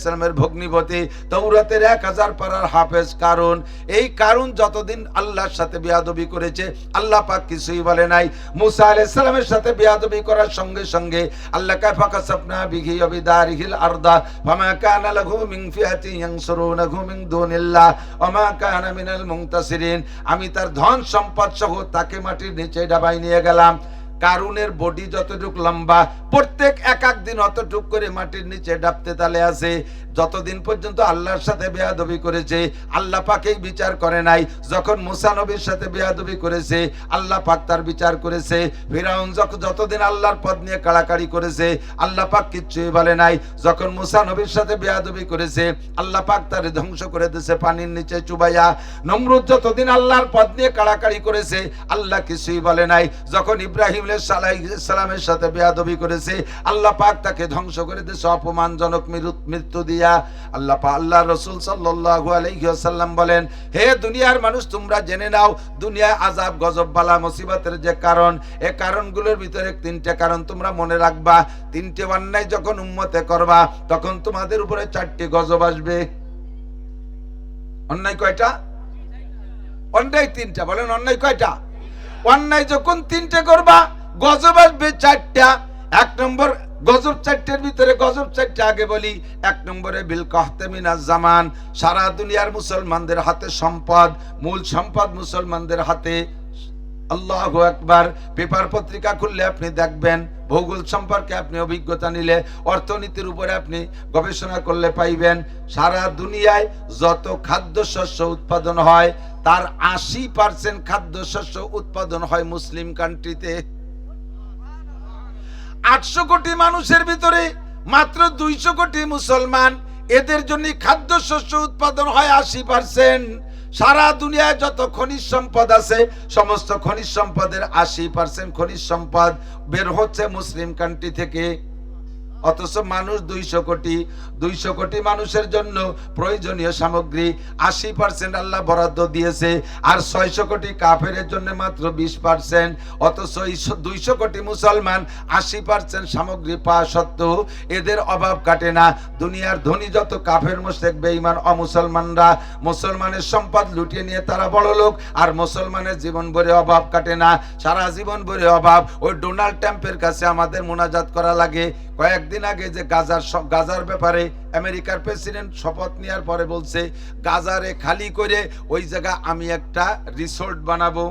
A: সালামের ভগ্নিপতি, তৌরাতের 1000 পারার হাফেজ কারুন। এই কারুন যতদিন আল্লাহর সাথে বেয়াদবি করেছে, আল্লাহ পাক কিছুই বলে নাই। মুসা আলাইহিস সালামের সাথে বেয়াদবি করার সঙ্গে সঙ্গে আল্লাহ কাফা কাসাবনা বিহি ওয়া বিদারিহিল আরদা ফামা কানা লাহু মিন ফিয়াতিন ইয়ানসুরুনাহু মিন দুনিল্লাহ ওয়া মা কানা মিনাল মুনতাসিরিন। আমি তার ধন সম্পদ সহ তাকে মাটির নিচে ডাবাই নিয়ে গেলাম। কারুনের বডি যতটুক লম্বা, প্রত্যেক এক দিন অতটুক করে মাটির নিচে ডাবতে তালে আছে। যতদিন পর্যন্ত আল্লাহর সাথে বেয়াদবি করেছে, আল্লাহ পাকেই বিচার করে নাই। যখন মুসা নবীর সাথে বেয়াদবি করেছে, আল্লাহ পাক তার বিচার করেছে। ফিরাউন যতদিন আল্লাহর পথ নিয়ে কাড়াকাড়ি করেছে, আল্লাহ পাক কিচ্ছুই বলে নাই। যখন মুসা নবীর সাথে বেয়াদবি করেছে, আল্লাহ পাক তারে ধ্বংস করে দিয়েছে পানির নিচে চুবাইয়া। নমরুদ যতদিন আল্লাহর পথ নিয়ে কাড়াকাড়ি করেছে, আল্লাহ কিছুই বলে নাই। যখন ইব্রাহিম আলাইহিস সালামের সাথে বেয়াদবি করেছে, আল্লাহ পাক তাকে ধ্বংস করে দিয়েছে অপমানজনক মৃত্যু দিয়া। আল্লাহ রাসূল সাল্লাল্লাহু আলাইহি ওয়াসাল্লাম বলেন, হে দুনিয়ার মানুষ, তোমরা জেনে নাও দুনিয়ায় আযাব গজব বালা মুসিবতের যে কারণ, এই কারণগুলোর ভিতরে 3টে কারণ তোমরা মনে রাখবা। 3টে অন্যায় যখন উম্মতে করবা, তখন তোমাদের উপরে 4টে গজব আসবে। অন্যায় কয়টা? অন্যায় 3টা। বলেন অন্যায় কয়টা? অন্যায় যখন 3টে করবা, গজব আসবে 4টা। 1 নম্বর গজব 4টের ভিতরে, গজব 4টে আগে বলি। 1 নম্বরে বিল কাহতামিনাজ জামান, সারা দুনিয়ার মুসলমানদের হাতে সম্পদ, মূল সম্পদ মুসলমানদের হাতে। আল্লাহু আকবার। পেপার পত্রিকা খুললে আপনি দেখবেন, ভূগোল সম্পর্কে আপনি অভিজ্ঞতা নিলে, অর্থনীতির উপরে আপনি গবেষণা করলে পাইবেন, সারা দুনিয়ায় যত খাদ্যশস্য উৎপাদন হয় তার 80% খাদ্যশস্য উৎপাদন হয় মুসলিম কান্ট্রিতে। 800 কোটি মানুষের ভিতরে মাত্র 200 কোটি মুসলমান, এদের জন্য খাদ্যশস্য উৎপাদন হয় 80%। সারা দুনিয়ায় যত খনিজ সম্পদ আছে সমস্ত খনিজ সম্পদের 80% খনিজ সম্পদ বের হচ্ছে মুসলিম কান্ট্রি থেকে। অথচ মানুষ 200 কোটি মানুষের জন্য প্রয়োজনীয় সামগ্রী 80% আল্লাহ বরাদ্দ দিয়েছে, আর 600 কোটি কাফেরের জন্য মাত্র 20%। অথচ 200 কোটি মুসলমান 80% সামগ্রী পাওয়া সত্ত্বেও এদের অভাব কাটে না। দুনিয়ার ধনী যত কাফের মুশরিক বেঈমান অমুসলমানরা মুসলমানের সম্পদ লুটিয়ে নিয়ে তারা বড় লোক, আর মুসলমানের জীবন ভরে অভাব কাটে না, সারা জীবন ভরে অভাব। ওই ডোনাল্ড ট্রাম্পের কাছে আমাদের মোনাজাত করা লাগে। কয়েকদিন আগে যে গাজার ব্যাপারে আমেরিকার প্রেসিডেন্ট শপথ নেওয়ার পরে বলছে, গাজারে খালি করে ওই জায়গা আমি একটা রিসোর্ট বানাবো,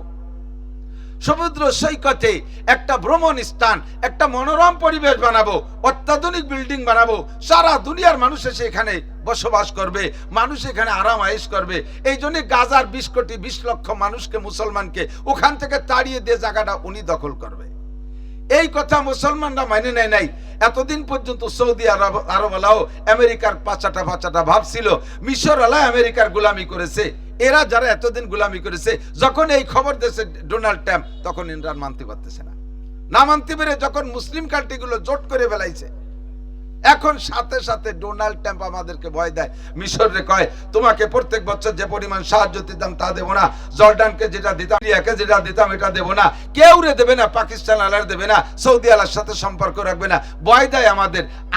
A: সমুদ্র সৈকতে একটা ভ্রমণ স্থান, একটা মনোরম পরিবেশ বানাবো, অত্যাধুনিক বিল্ডিং বানাবো, সারা দুনিয়ার মানুষ এসে এখানে বসবাস করবে, মানুষ এখানে আরাম আয়েশ করবে। এই জন্য গাজার 20 লক্ষ মানুষকে, মুসলমানকে ওখান থেকে তাড়িয়ে দিয়ে জায়গাটা উনি দখল করবে। এই কথা মুসলমানরা মানে নেয় নাই। এতদিন পর্যন্ত সৌদি আরবওয়ালাও আমেরিকার পাচাটা ভাবছিল, মিশরওয়ালা আমেরিকার গোলামি করেছে। এরা যারা এতদিন গোলামি করেছে, যখন এই খবর দিয়েছে ডোনাল্ড ট্রাম্প, তখন এরা মানতে পারতেছে না মানতে পেরে যখন মুসলিম কান্ট্রিগুলো জোট করে ফেলাইছে, এখন সাথে সাথে ডোনাল্ড ট্রাম্প আমাদেরকে ভয় দেয়। মিশরে কয়, তোমাকে প্রত্যেক বছর যে পরিমাণ সাহায্য দিতাম তা দেবো না, জর্ডানকে যেটা দিতাম, সিরিয়াকে যেটা দিতাম এটা দেবো না, কেউ রে দেবে না, পাকিস্তান আলার দেবে না, সৌদি আলার সাথে সম্পর্ক রাখবে না, ভয় দেয়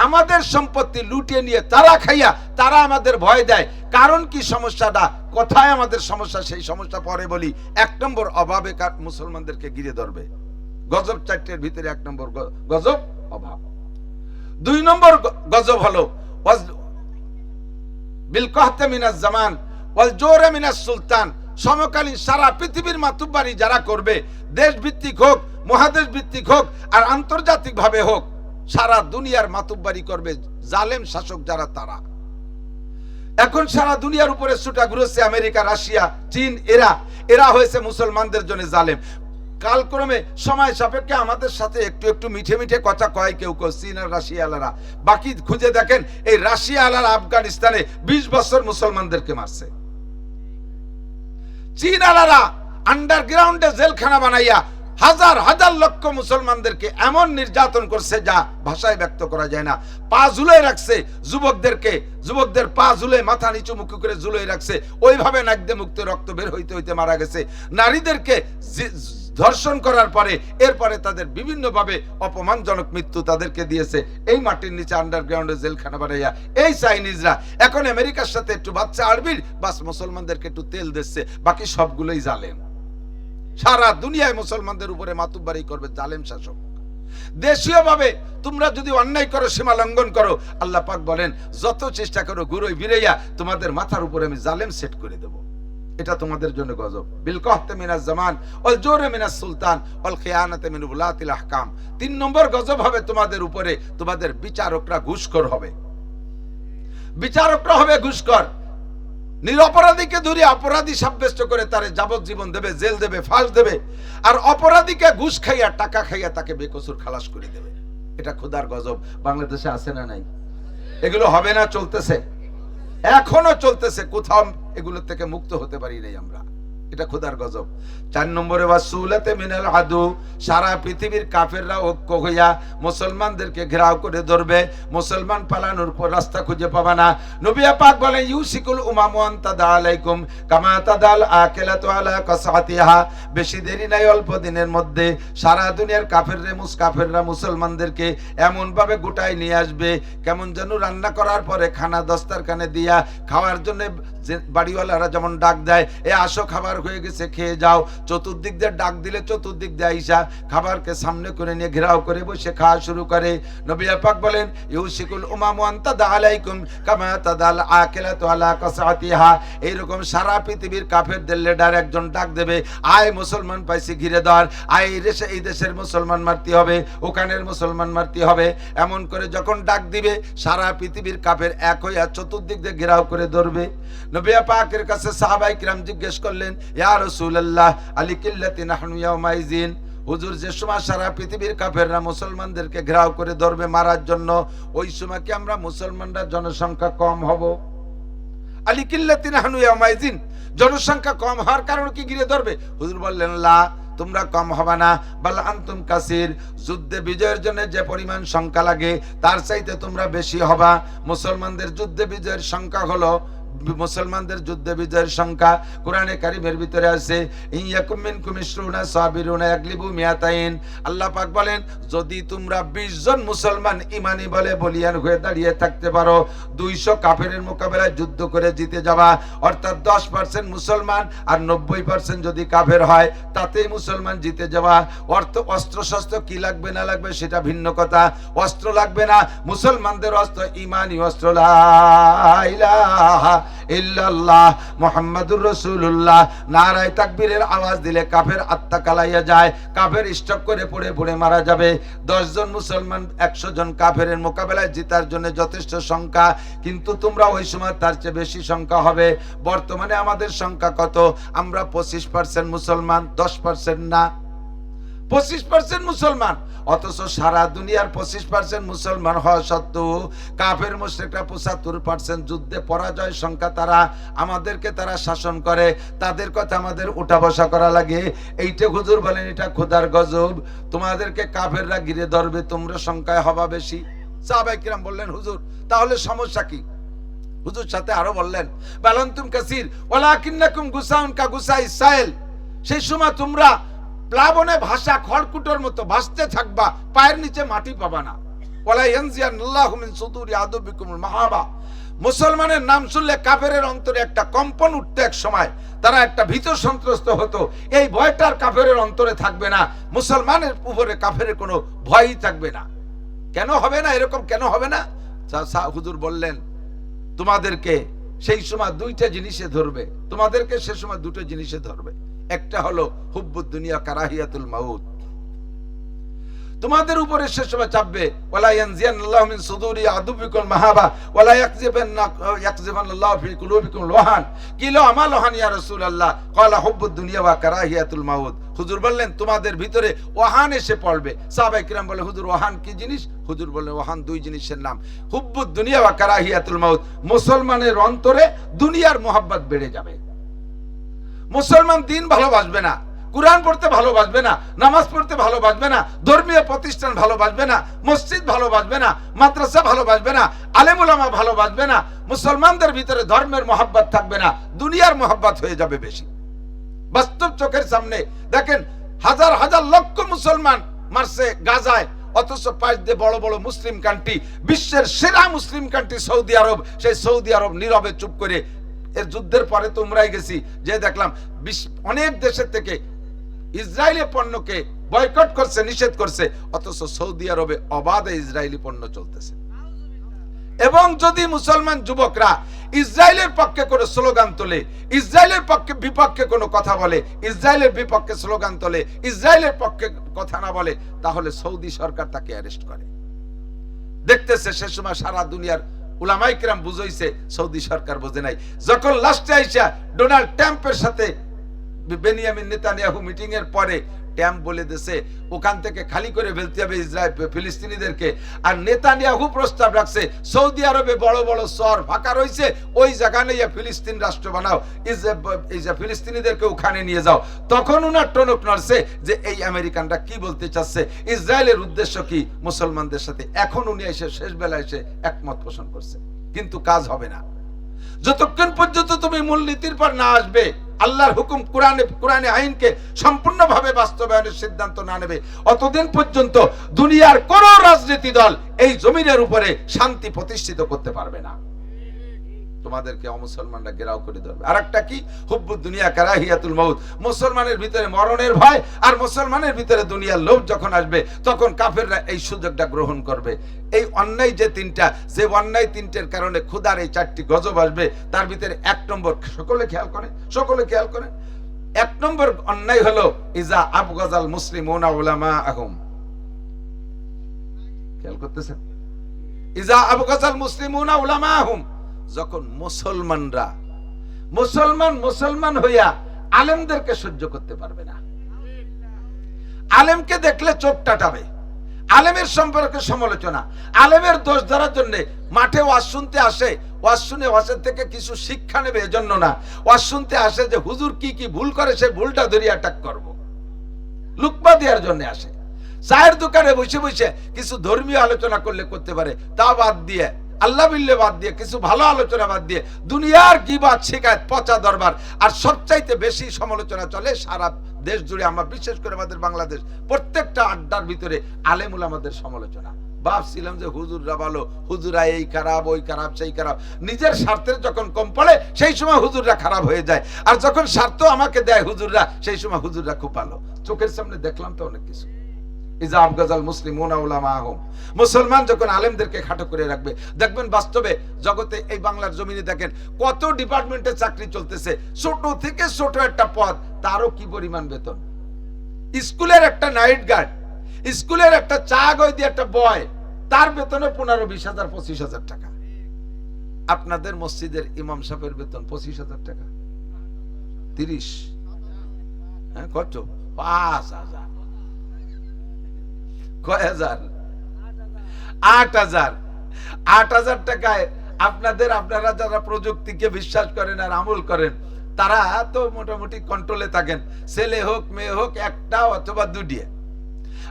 A: আমাদের সম্পত্তি লুটিয়ে নিয়ে তারা খাইয়া তারা আমাদের ভয় দেয়। কারণ কি সমস্যাটা কোথায় আমাদের সমস্যা, সেই সমস্যা পরে বলি। 1 নম্বর, অভাবে মুসলমানদেরকে ঘিরে ধরবে। গজব 4টের ভিতরে 1 নম্বর গজব অভাব। 2 নম্বর গজব হলো বিল কাহতে মিনাজ জামান ওয়াল জোরে মিনাজ সুলতান। সমকালীন সারা পৃথিবীর মাতুব্বারি যারা করবে, দেশ ভিত্তিক হোক, মহাদেশ ভিত্তিক হোক, আর আন্তর্জাতিক ভাবে হোক, সারা দুনিয়ার মাতুব্বারি করবে জালেম শাসক যারা, তারা এখন সারা দুনিয়ার উপরে ছুটা ঘুরেছে। আমেরিকা, রাশিয়া, চীন, এরা হয়েছে মুসলমানদের জন্য জালেম। কালক্রমে সময় সাপেক্ষে আমাদের সাথে একটু একটু মিঠে মিঠে কথা কয় কেউ চীন আর রাশিয়া আলারা। বাকি খুঁজে দেখেন, এই রাশিয়া আলারা আফগানিস্তানে 20 বছর মুসলমানদেরকে মারছে। চীন আলারা আন্ডারগ্রাউন্ডে জেলখানা বানাইয়া হাজার হাজার লক্ষ মুসলমানদেরকে এমন নির্যাতন করছে যা ভাষায় ব্যক্ত করা যায় না। পা ঝুলাই রাখছে যুবকদের পা ঝুলে, মাথা নিচু মুখ করে ঝুলাই রাখছে, ওইভাবে নাক দিয়ে মুক্ত রক্ত বের হইতে হইতে মারা গেছে। নারীদেরকে ধর্ষণ করার পরে এরপরে তাদের বিভিন্ন ভাবে অপমানজনক মৃত্যু তাদেরকে দিয়েছে। এই মাটির নিচে আন্ডারগ্রাউন্ডে জেলখানা বানাইয়া এই চাইনিজরা এখন আমেরিকার সাথে একটু বাচ্চা আরবির বাস মুসলমানদেরকে একটু তেল দিচ্ছে, বাকি সবগুলোই জালেম। সারা দুনিয়ায় মুসলমানদের উপরে মাতুব্বারি করবে জালেম শাসক। দেশীয় ভাবে তোমরা যদি অন্যায় করো, সীমা লঙ্ঘন করো, আল্লাহ পাক বলেন যত চেষ্টা করো গুরুই বিরাইয়া তোমাদের মাথার উপরে আমি জালেম সেট করে দেব। এটা তোমাদের জন্য গজব। বিল কাহতে মিনাজ জামান ওয়াল জোরে মিনাজ সুলতান ওয়াল খিয়ানাতে মিন উলাতিল আহকাম। 3 নম্বর গজব হবে তোমাদের উপরে, তোমাদের বিচারকরা ঘুষখোর হবে। বিচারকরা হবে ঘুষখোর। নিরপরাধীকে ধরে অপরাধী সাব্যস্ত করে তারে যাবজ্জীবন দেবে, জেল দেবে, ফাঁস দেবে, আর অপরাধীকে ঘুষ খাইয়া, টাকা খাইয়া তাকে বেকসুর খালাস করে দেবে। এটা খোদার গজব। বাংলাদেশে আছে না নাই? এগুলো হবে না, চলতেছে, এখনো চলতেছে। কোথাও এগুলো থেকে মুক্ত হতে পারি নাই আমরা। এটা খোদার গজব। 4 নম্বরে ওয়াসুলাতে মিনাল আদু। সারা পৃথিবীর কাফেররা ঐক্য হইয়া মুসলমানদেরকে ঘেরাও করে ধরবে, মুসলমান পালানোর পর রাস্তা খুঁজে পাবে না। নবী পাক বলেন, ইউসিকুল উমামু আন তাদা আলাইকুম কামা তাদাল আকিলাতু আলা কাসাতিহা। বেশি দেরি নাই, অল্প দিনের মধ্যে সারা দুনিয়ার কাফেররা মুসলমানদেরকে এমন ভাবে গোটায় নিয়ে আসবে, কেমন যেন রান্না করার পরে খানা দস্তারখানে দিয়া খাওয়ার জন্য বাড়িওয়ালারা যেমন ডাক দেয়, এ আসো খাবার হয়ে গেছে, খেয়ে যাও। চতুর্দিক দিয়ে ডাক দিলে চতুর্দিক দিয়ে আইসা খাবারকে সামনে করে নিয়ে ঘেরাও করে বসে খাওয়া শুরু করে। নবী পাক বলেন, ইউসিকুল উমামু আন তাদা আলাইকুম কামা তাদাল আকিলাতু আলা কাসাতিহা। এইরকম সারা পৃথিবীর কাফেরদের লিডার একজন ডাক দেবে, আয় মুসলমান পাইছি ঘিরে ধর, আয় এই দেশের মুসলমান মারতে হবে, ওখানের মুসলমান মারতে হবে। এমন করে যখন ডাক দিবে সারা পৃথিবীর কাফের এক হইয়া চতুর্দিক দিয়ে ঘেরাও করে ধরবে। নবী পাকের কাছে সাহাবায়ে কিরাম জিজ্ঞেস করলেন, ইয়া রাসূলুল্লাহ আলিকিল্লাতি নাহনু ইয়াউমাইজিন, হুজুর যে সময় সারা পৃথিবীর কাফেররা মুসলমানদেরকে ঘেরাও করে ধরবে মারার জন্য, ওই সময় কি আমরা মুসলমানরা জনসংখ্যা কম হব? আলিকিল্লাতি নাহনু ইয়াউমাইজিন, জনসংখ্যা কম হওয়ার কারণে কি ঘিরে ধরবে? হুজুর বললেন, লা, তোমরা কম হবে না, বাল আনতুম কাসির, যুদ্ধে বিজয়ের জন্য যে পরিমাণ সংখ্যা লাগে তার চাইতে তোমরা বেশি হবা। মুসলমানদের যুদ্ধে বিজয়ের সংখ্যা হলো, মুসলমানদের যুদ্ধে বিজয়ের সংখ্যা কোরআনে কারীমের ভিতরে আছে, ইয়াকুম মিনকুম ইশরুনা সাবিরুনা ইয়াগলিবু মিয়াতাইন। আল্লাহ পাক বলেন, যদি তোমরা 20 জন মুসলমান ঈমানি বলে বলিয়ান হয়ে দাঁড়িয়ে থাকতে পারো, 200 কাফেরের মোকাবেলায় যুদ্ধ করে জিতে যাবা। অর্থাৎ 10% মুসলমান আর 90% যদি কাফের হয় তাতেই মুসলমান জিতে যাবা। অস্ত্র শস্ত্র কি লাগবে না লাগবে সেটা ভিন্ন কথা, অস্ত্র লাগবে না, মুসলমানদের অস্ত্র ঈমানি অস্ত্র, লা ইলাহা ইল্লাল্লাহ মুহাম্মাদুর রাসূলুল্লাহ। নারায়ে তাকবীরের আওয়াজ দিলে কাফের আত্মা কালাইয়া যায়, কাফের স্টক করে পড়ে পড়ে মারা যাবে। 10 জন মুসলমান 100 জন কাফেরের মোকাবেলায় জিতার জন্য যথেষ্ট সংখ্যা, কিন্তু তোমরা ওই সময় তার চেয়ে বেশি সংখ্যা হবে। বর্তমানে আমাদের সংখ্যা কত? আমরা 25% মুসলমান, 10% না, 25% মুসলমান। অথচ সারা দুনিয়ার 25% মুসলমান হওয়া সত্ত্বেও কাফের মুশরিকরা 75% যুদ্ধে পরাজয় সংখ্যা, তারা শাসন করে, তাদের কথা আমাদের উঠা বসা করা লাগে। এইটা হুজুর বলেন এটা খোদার গজব, তোমাদেরকে কাফেররা ঘিরে ধরবে, তোমরা সংখ্যায় হবা বেশি। সাহাবায়ে কিরাম বললেন, হুজুর তাহলে সমস্যা কি? হুজুর সাথে আরো বললেন, বালান্তুম কাসীর ওয়ালাকিন্নাকুম গুসাউন কা গুসাইস সাইল, সেই সময় তোমরা প্লাবনে ভাষা খড়কুটোর মতো ভাসতে থাকবা, পায়ের নিচে মাটি পাবা না। ওয়ালা ইয়ানজিয়ানাল্লাহু মিন সুদুরি আদুবিকুমুল মাহাবা, মুসলমানের নাম শুনলে কাফেরের অন্তরে একটা কম্পন উঠতে, এক সময় তারা একটা ভীত সন্ত্রস্ত হতো। এই ভয়টার কাফেরের অন্তরে থাকবে না, মুসলমানের উপরে কাফেরের কোনো ভয়ই থাকবে না। কেন হবে না এরকম? কেন হবে না? হুজুর বললেন, তোমাদেরকে সেই সময় দুইটা জিনিসে ধরবে, তোমাদেরকে সে সময় দুটো জিনিসে ধরবে। একটা হলো হুব্বুদ দুনিয়া কারাহিয়াতুল মাউত, তোমাদের উপরে সে সময় চাপবে, ওয়ালা ইয়ানজিয়ানাল্লাহু মিন সুদুরি আদুবিকুল মাহাবা ওয়ালা ইয়াকযিবানাল্লাহু ফি কুলুবিকুল ওয়াহান। কিলো আমাল ওয়াহান ইয়া রাসূলুল্লাহ, ক্বালা হুব্বুদ দুনিয়া ওয়া কারাহিয়াতুল মাউত। হুজুর বললেন তোমাদের ভিতরে ওয়াহান এসে পড়বে। সাহাবায়ে কিরাম বলে, হুজুর ওয়াহান কি জিনিস? হুজুর বললেন, ওয়াহান দুই জিনিসের নাম, হুব্বুদ দুনিয়া ওয়া কারাহিয়াতুল মাউত। মুসলমানের অন্তরে দুনিয়ার মোহাব্বত বেড়ে যাবে, মুসলমান দিন ভালোবাসবে না, কুরআন পড়তে ভালোবাসবে না, নামাজ পড়তে ভালোবাসবে না, ধর্মীয় প্রতিষ্ঠান ভালোবাসবে না, মসজিদ ভালোবাসবে না, মাদ্রাসা ভালোবাসবে না, আলেম উলামা ভালোবাসবে না। মুসলমানদের ভিতরে ধর্মের মোহাব্বত থাকবে না, দুনিয়ার মোহাব্বত হয়ে যাবে বেশি। বাস্তব চোখের সামনে দেখেন, হাজার হাজার লক্ষ মুসলমান মারছে গাজায়, অথচ পাশ দিয়ে বড় বড় মুসলিম কান্ট্রি, বিশ্বের সেরা মুসলিম কান্ট্রি সৌদি আরব, সেই সৌদি আরব নীরবে চুপ করে, এর যুদ্ধের পরে তোমরাই গেছি যে দেখলাম অনেক দেশের থেকে ইসরায়েলের পণ্যকে বয়কট করছে, নিষেধ করছে, অথচ সৌদি আরবে অবাধে ইসরায়েলি পণ্য চলতেছে। এবং যদি মুসলমান যুবকরা ইসরায়েলের পক্ষে কোনো স্লোগান তোলে, ইসরায়েলের বিপক্ষে কোনো কথা বলে, ইসরায়েলের বিপক্ষে স্লোগান তোলে, ইসরায়েলের পক্ষে কথা না বলে, তাহলে সৌদি সরকার তাকে অ্যারেস্ট করে। দেখতেছে সে সময় সারা দুনিয়ার উলামায়ে কিরাম বুঝাইছে, সৌদি সরকার বোঝে নাই। যখন লাস্টে আইসা ডোনাল্ড ট্রাম্পের সাথে বেনিয়ামিন নেতানিয়াহু মিটিং এর পরে ট্রাম্প বলে দিয়েছে ওখান থেকে খালি করে ফেলতে হবে ইসরায়েল ফিলিস্তিনিদেরকে, আর নেতানিয়াহু প্রস্তাব রাখছে সৌদি আরবে বড় বড় শহর ফাঁকা রয়েছে, ওই জায়গা নিয়ে ফিলিস্তিন রাষ্ট্র বানাও, ফিলিস্তিনিদেরকে ওখানে নিয়ে যাও। তখন উনার টনক নড়ছে যে এই আমেরিকানরা কি বলতে চাচ্ছে, ইসরায়েলের উদ্দেশ্য কি মুসলমানদের সাথে। এখন উনি এসে শেষ বেলায় এসে একমত পোষণ করছে, কিন্তু কাজ হবে না যতক্ষণ পর্যন্ত তুমি মূলনীতির পর না আসবে, আল্লাহর হুকুম কোরআনে আইনকে সম্পূর্ণভাবে বাস্তবায়নের সিদ্ধান্ত না নেবে, অতদিন পর্যন্ত দুনিয়ার কোন রাজনীতি দল এই জমিনের উপরে শান্তি প্রতিষ্ঠিত করতে পারবে না। তোমাদেরকে অমুসলমানরা ঘেরাও করে ধরবে। আর একটা কি, হুব্বুদ দুনিয়া কারাহিয়াতুল মউত, মুসলমানের ভিতরে মরণের ভয় আর মুসলমানের ভিতরে দুনিয়ার লোভ যখন আসবে তখন কাফেররা এই সুযোগটা গ্রহণ করবে। এই অন্যায় যে তিনটা, যে অন্যায় তিনটের কারণে ক্ষুধার এই চারটি গজব আসবে, তার ভিতরে এক নম্বর, সকলে খেয়াল করেন, সকলে খেয়াল করেন, এক নম্বর অন্যায় হলো ইজা আবগাজাল মুসলিমুনা উলামাআহুম। খেয়াল করতেছেন? ইজা আবগাজাল মুসলিমুনা উলামাআহুম, যখন মুসলমানরা মুসলমান হইয়া আলেমদেরকে সহ্য করতে পারবে না, আলেমকে দেখলে চোখ টাটাবে, আলেমের সম্পর্কে সমালোচনা, আলেমের দোষ ধরার জন্য মাঠে ওয়াজ শুনতে আসে, ওয়াজ শুনে ওয়াজের থেকে কিছু শিক্ষা নেবে এজন্য না, ওয়াজ শুনতে আসে যে হুজুর কি কি ভুল করে সেই ভুলটা ধরিয়ে অ্যাটাক করব, লুকমা দেওয়ার জন্য আসে। চায়ের দোকানে বসে বসে কিছু ধর্মীয় আলোচনা করলে করতে পারে, তা বাদ দিয়ে, আল্লাহ বিল্লে বাদ দিয়ে, কিছু ভালো আলোচনা বাদ দিয়ে দুনিয়ার গীবাত শিকায়ত পচা দরবার। আর সবচাইতে বেশি সমালোচনা চলে সারা দেশ জুড়ে, আমরা বিশেষ করে আমাদের বাংলাদেশ, প্রত্যেকটা আড্ডার ভিতরে আলেম উলামাদের সমালোচনা। ভাবছিলাম যে হুজুররা ভালো, হুজুরা এই খারাপ, ওই খারাপ, সেই খারাপ। নিজের স্বার্থের যখন কম পড়ে সেই সময় হুজুররা খারাপ হয়ে যায়, আর যখন স্বার্থ আমাকে দেয় হুজুররা, সেই সময় হুজুররা খুব ভালো। চোখের সামনে দেখলাম তো অনেক কিছু। ইজা আবগাজাল মুসলিমুনা উলামাআহুম, মুসলমান যখন আলেমদেরকে খাটো করে রাখবে, দেখবেন বাস্তবে জগতে এই বাংলার জমিনে দেখেন কত ডিপার্টমেন্টে চাকরি চলতেছে, ছোট থেকে ছোট একটা পদ, তারও কি পরিমাণ বেতন। স্কুলের একটা নাইট গার্ড, স্কুলের একটা চা গই দিয়ে একটা বয়, তার বেতনে 15-20,000 25,000 টাকা। আপনাদের মসজিদের ইমাম সাহেবের বেতন 25,000 টাকা, 30, হ্যাঁ কত, 5,000, কয় হাজার, 8,000, 8,000 টাকায় আপনারা যারা প্রযুক্তিকে বিশ্বাস করেন আর আমল করেন, তারা তো মোটামুটি কন্ট্রোলে থাকেন, ছেলে হোক মেয়ে হোক, একটা অথবা দুটিয়ে।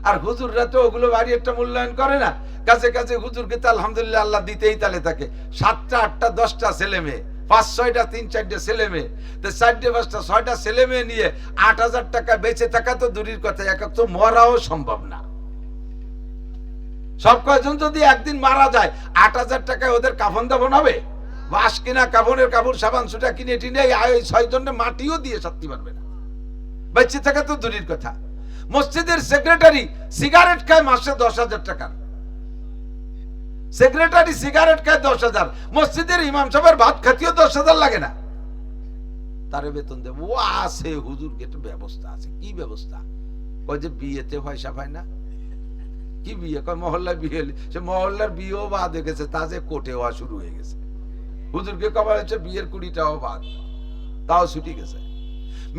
A: আর হুজুররা তো ওগুলো বাড়ি একটা মূল্যায়ন করে না, কাছে কাছে হুজুরকে তো আলহামদুলিল্লাহ আল্লাহ দিতেই তালে থাকে, 7টা 8টা 10টা ছেলে মেয়ে, 5-6টা 3-4টে ছেলে মেয়ে, তো 4টে 5টা 6টা ছেলে মেয়ে নিয়ে 8,000 টাকা বেঁচে থাকা তো দূরের কথা, এক তো মরাও সম্ভব না। সব কয়জন যদি একদিন মারা যায়, 8,000 টাকায় ওদের কাফন দাফন হবে? বাস কিনা, কাফনের কাপড়, সাবান সুটা কিনে টিনে 6 জনের মাটিও দিয়ে সারতে পারবে না, বেঁচে থাকা তো দূরের কথা। মসজিদের সেক্রেটারি সিগারেট খায় মাসে 10,000 টাকা, সেক্রেটারি সিগারেট খায় 10,000, মসজিদের ইমাম সাহেবের ভাত খাতিও 10,000 লাগে না, তারে বেতন দেব। ও আছে হুজুর একটা ব্যবস্থা আছে। কি ব্যবস্থা? ওই যে বিয়েতে পয়সা পায় না, কি বিয়ে কয় মহল্লায় বিয়ে, সে মহল্লার বিয়েও বাদ হয়ে গেছে, তা যে কোর্টে হওয়া শুরু হয়ে গেছে। হুজুরকে কবার হচ্ছে বিয়ের 20টাও বাদ, তাও ছুটি গেছে।